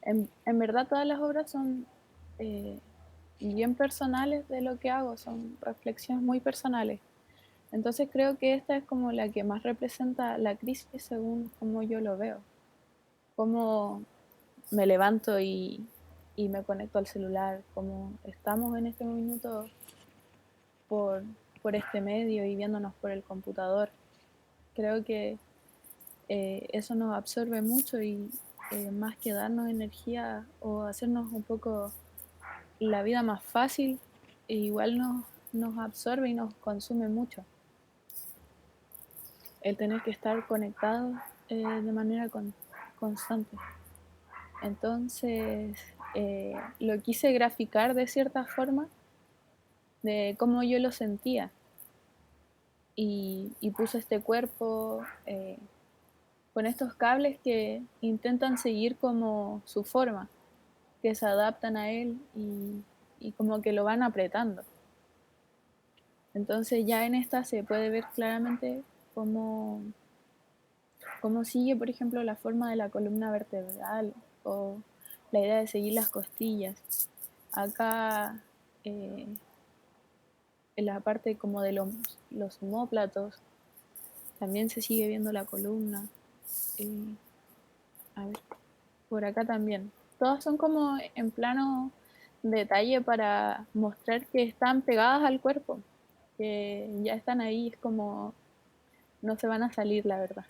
en verdad todas las obras son bien personales de lo que hago, son reflexiones muy personales. Entonces creo que esta es como la que más representa la crisis según como yo lo veo. Cómo me levanto y me conecto al celular, cómo estamos en este minuto por, por este medio y viéndonos por el computador. Creo que eso nos absorbe mucho y más que darnos energía o hacernos un poco la vida más fácil, igual nos absorbe y nos consume mucho. El tener que estar conectados de manera constante. Entonces, lo quise graficar de cierta forma de cómo yo lo sentía. Y puse este cuerpo con estos cables que intentan seguir como su forma, que se adaptan a él y como que lo van apretando. Entonces ya en esta se puede ver claramente cómo sigue, por ejemplo, la forma de la columna vertebral o la idea de seguir las costillas. Acá en la parte como de los omóplatos también se sigue viendo la columna. A ver, por acá también. Todas son como en plano detalle para mostrar que están pegadas al cuerpo, que ya están ahí, es como no se van a salir, la verdad.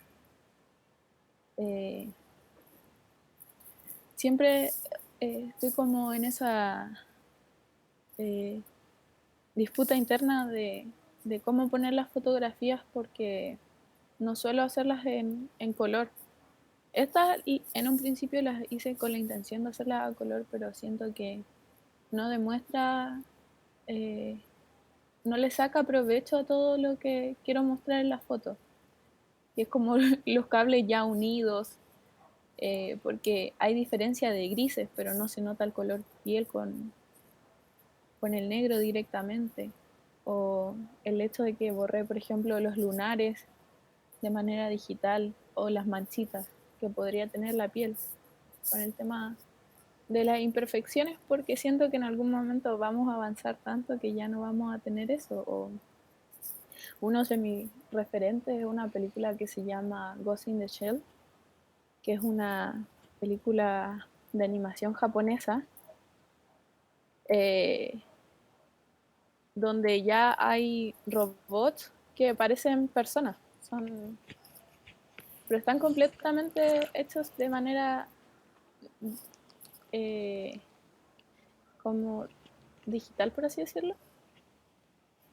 Siempre estoy como en esa eh, disputa interna de cómo poner las fotografías porque no suelo hacerlas en color. Estas en un principio las hice con la intención de hacerlas a color, pero siento que no demuestra, eh, no le saca provecho a todo lo que quiero mostrar en la foto. Y es como los cables ya unidos, porque hay diferencia de grises, pero no se nota el color piel con el negro directamente. O el hecho de que borré, por ejemplo, los lunares de manera digital o las manchitas que podría tener la piel con el tema de las imperfecciones, porque siento que en algún momento vamos a avanzar tanto que ya no vamos a tener eso. O uno de mis referentes es una película que se llama Ghost in the Shell, que es una película de animación japonesa, eh, donde ya hay robots que parecen personas, pero están completamente hechos de manera eh, como digital, por así decirlo,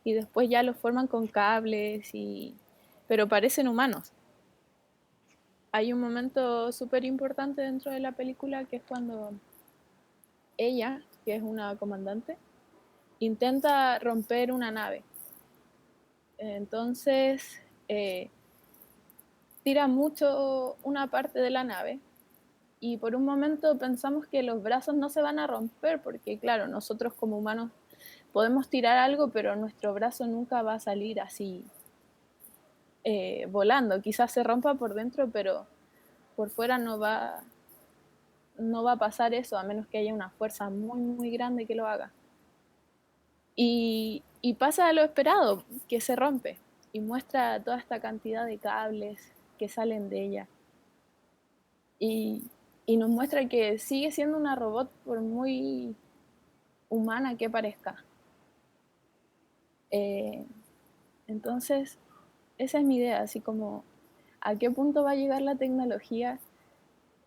y después ya los forman con cables, pero parecen humanos. Hay un momento súper importante dentro de la película que es cuando ella, que es una comandante, intenta romper una nave. Entonces tira mucho una parte de la nave y por un momento pensamos que los brazos no se van a romper porque claro, nosotros como humanos podemos tirar algo, pero nuestro brazo nunca va a salir así volando. Quizás se rompa por dentro, pero por fuera no va a pasar eso, a menos que haya una fuerza muy, muy grande que lo haga. Y pasa lo esperado, que se rompe, y muestra toda esta cantidad de cables que salen de ella. Y nos muestra que sigue siendo una robot por muy humana que parezca. Entonces, esa es mi idea, así como a qué punto va a llegar la tecnología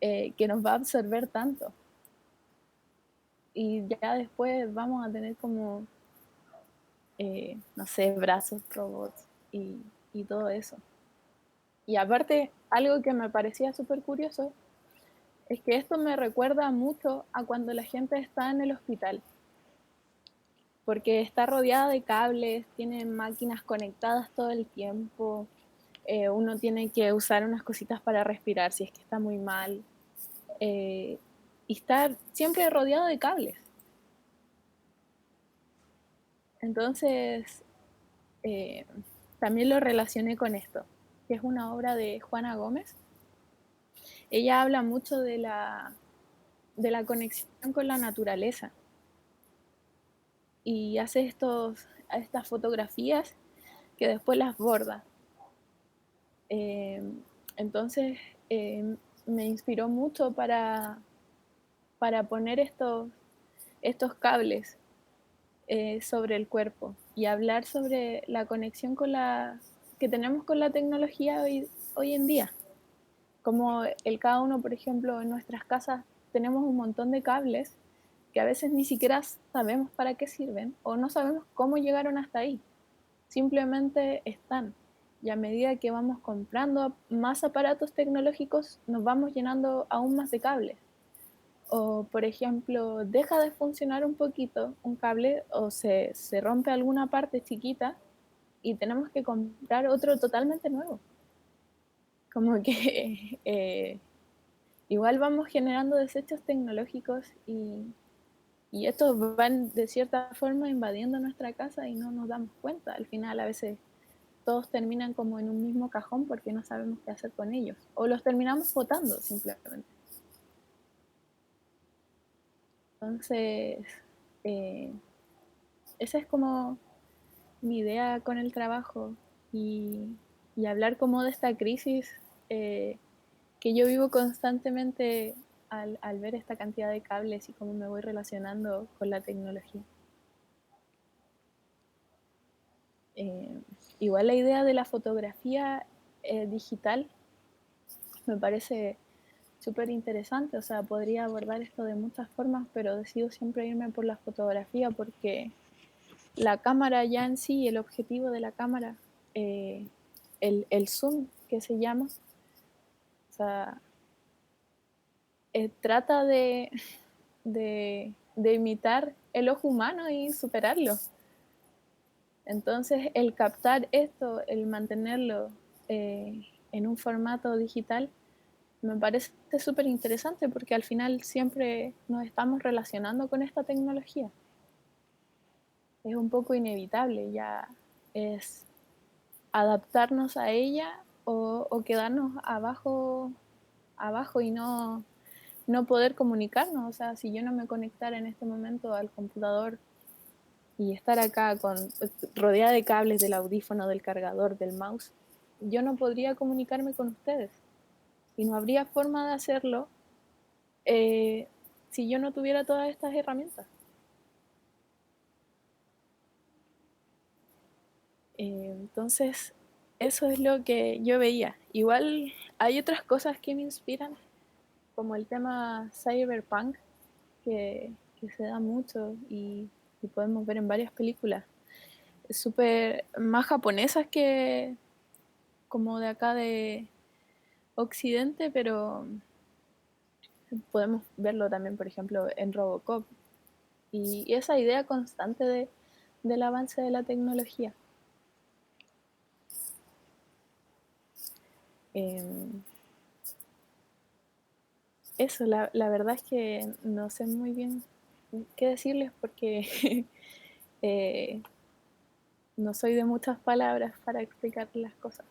que nos va a absorber tanto. Y ya después vamos a tener como, no sé, brazos, robots y todo eso. Y aparte, algo que me parecía súper curioso es que esto me recuerda mucho a cuando la gente está en el hospital, porque está rodeada de cables, tiene máquinas conectadas todo el tiempo, uno tiene que usar unas cositas para respirar si es que está muy mal, y está siempre rodeado de cables. Entonces, también lo relacioné con esto, que es una obra de Juana Gómez. Ella habla mucho de la conexión con la naturaleza y hace estas fotografías que después las borda. Entonces me inspiró mucho para poner estos cables sobre el cuerpo y hablar sobre la conexión que tenemos con la tecnología hoy en día. Como cada uno, por ejemplo, en nuestras casas tenemos un montón de cables que a veces ni siquiera sabemos para qué sirven o no sabemos cómo llegaron hasta ahí. Simplemente están. Y a medida que vamos comprando más aparatos tecnológicos, nos vamos llenando aún más de cables. O, por ejemplo, deja de funcionar un poquito un cable o se rompe alguna parte chiquita y tenemos que comprar otro totalmente nuevo. Como que igual vamos generando desechos tecnológicos y estos van de cierta forma invadiendo nuestra casa y no nos damos cuenta. Al final a veces todos terminan como en un mismo cajón porque no sabemos qué hacer con ellos. O los terminamos botando simplemente. Entonces, esa es como mi idea con el trabajo y hablar como de esta crisis que yo vivo constantemente al ver esta cantidad de cables y cómo me voy relacionando con la tecnología. Igual la idea de la fotografía digital me parece súper interesante, o sea, podría abordar esto de muchas formas, pero decido siempre irme por la fotografía porque la cámara ya en sí, el objetivo de la cámara, el zoom que se llama, o sea, trata de imitar el ojo humano y superarlo. Entonces, el captar esto, el mantenerlo en un formato digital, me parece súper interesante porque al final siempre nos estamos relacionando con esta tecnología. Es un poco inevitable, ya es adaptarnos a ella o quedarnos abajo y no poder comunicarnos. O sea, si yo no me conectara en este momento al computador y estar acá rodeada de cables del audífono, del cargador, del mouse, yo no podría comunicarme con ustedes. Y no habría forma de hacerlo si yo no tuviera todas estas herramientas. Entonces, eso es lo que yo veía. Igual hay otras cosas que me inspiran, como el tema cyberpunk, que se da mucho y podemos ver en varias películas. Es súper más japonesas que como de acá de Occidente, pero podemos verlo también, por ejemplo, en Robocop. Y esa idea constante del avance de la tecnología. Eso, la verdad es que no sé muy bien qué decirles porque no soy de muchas palabras para explicar las cosas.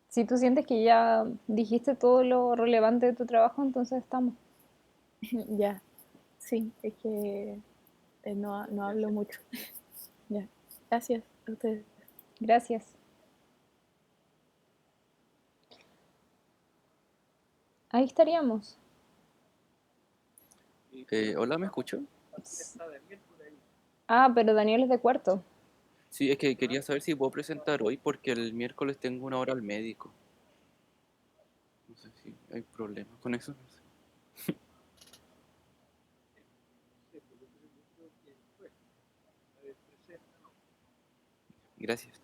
Si tú sientes que ya dijiste todo lo relevante de tu trabajo, entonces estamos. Ya, sí, es que no hablo mucho. Ya, gracias a ustedes. Gracias. Ahí estaríamos. Hola, ¿me escucho? Ah, pero Daniel es de cuarto. Sí, es que quería saber si puedo presentar hoy porque el miércoles tengo una hora al médico. No sé si hay problema con eso. No sé. Gracias.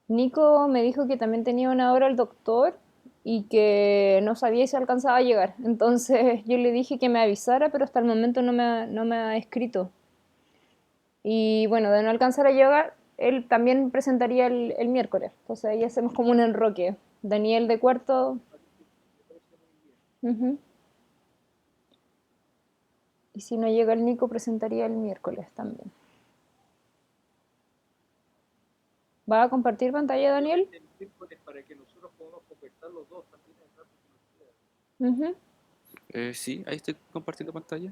Nico me dijo que también tenía una hora al doctor y que no sabía si alcanzaba a llegar. Entonces yo le dije que me avisara, pero hasta el momento no me ha escrito. Y bueno, de no alcanzar a llegar, él también presentaría el miércoles. Entonces ahí hacemos como un enroque. Daniel de cuarto. Ujú. Y si no llega el Nico, presentaría el miércoles también. ¿Va a compartir pantalla, Daniel? El miércoles para que nosotros podamos conversar los dos también en el rato que nos queda. Ujú. Sí, ahí estoy compartiendo pantalla,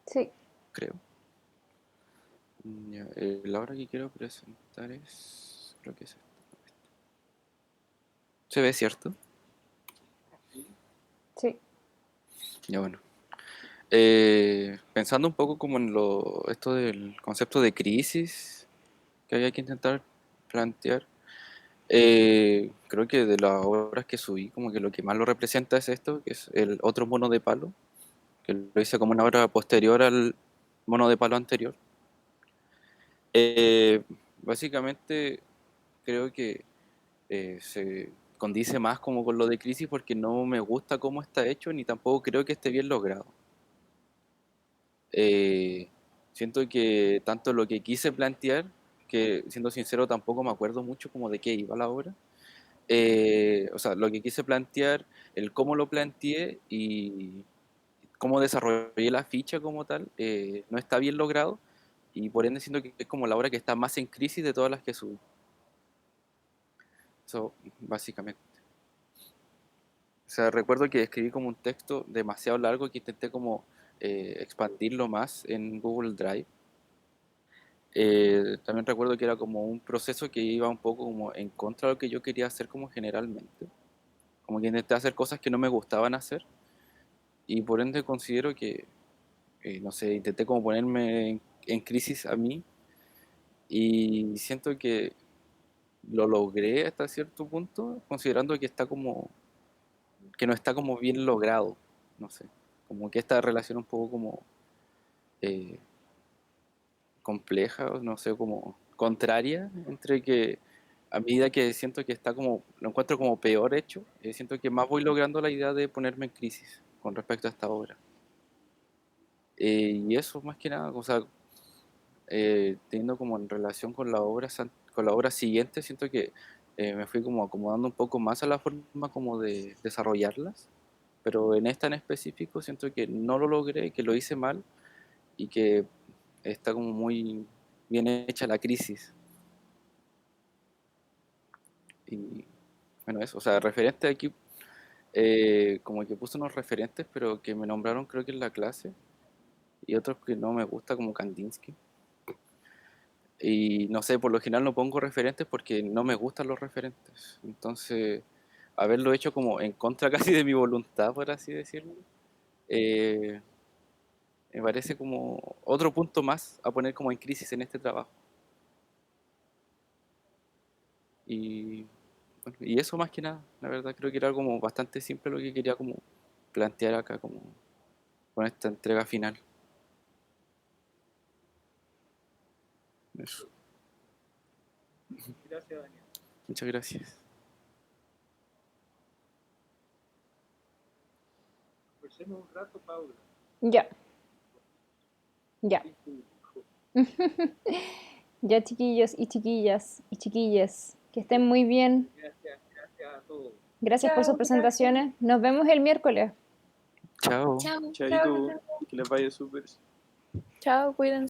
Sí. creo. Ya, la hora que quiero presentar es... Creo que es esta. ¿Se ve, cierto? Sí. Ya, bueno. Pensando un poco como en esto del concepto de crisis que había que intentar plantear, creo que de las obras que subí, como que lo que más lo representa es esto, que es el otro mono de palo, que lo hice como una obra posterior al mono de palo anterior. Eh, Básicamente creo que se condice más como con lo de crisis porque no me gusta cómo está hecho ni tampoco creo que esté bien logrado. Eh, Siento que tanto lo que quise plantear, que siendo sincero tampoco me acuerdo mucho como de qué iba la obra, o sea, lo que quise plantear, el cómo lo planteé y cómo desarrollé la ficha como tal, no está bien logrado y por ende siento que es como la obra que está más en crisis de todas las que subí. Eso, básicamente. O sea, recuerdo que escribí como un texto demasiado largo que intenté como expandirlo más en Google Drive. También recuerdo que era como un proceso que iba un poco como en contra de lo que yo quería hacer como generalmente. Como que intenté hacer cosas que no me gustaban hacer y por ende considero que, no sé, intenté como ponerme en crisis a mí y siento que lo logré hasta cierto punto, considerando que está como, que no está como bien logrado, no sé, como que esta relación un poco como eh, compleja, o no sé, como contraria, entre que a medida que siento que está como, lo encuentro como peor hecho, siento que más voy logrando la idea de ponerme en crisis con respecto a esta obra. Y eso más que nada, o sea, teniendo como en relación con con la obra siguiente, siento que me fui como acomodando un poco más a la forma como de desarrollarlas, pero en esta en específico siento que no lo logré, que lo hice mal y que está como muy bien hecha la crisis. Y bueno, eso, o sea, referente aquí, como que puse unos referentes, pero que me nombraron creo que en la clase, y otros que no me gusta, como Kandinsky. Y no sé, por lo general no pongo referentes porque no me gustan los referentes. Entonces, haberlo hecho como en contra casi de mi voluntad, por así decirlo, eh, me parece como otro punto más a poner como en crisis en este trabajo. Y, bueno, y eso más que nada, la verdad creo que era como bastante simple lo que quería como plantear acá como con esta entrega final. Eso. Gracias, Daniel. Muchas gracias. Conversemos un rato, Paula. Ya. Ya. Sin público. Ya, chiquillos y chiquillas y chiquilles, que estén muy bien. Gracias a todos. Gracias por sus Chao, gracias. presentaciones. Nos vemos el miércoles. Chao. Chao. Chaito, que les vaya súper. Chao, cuídense.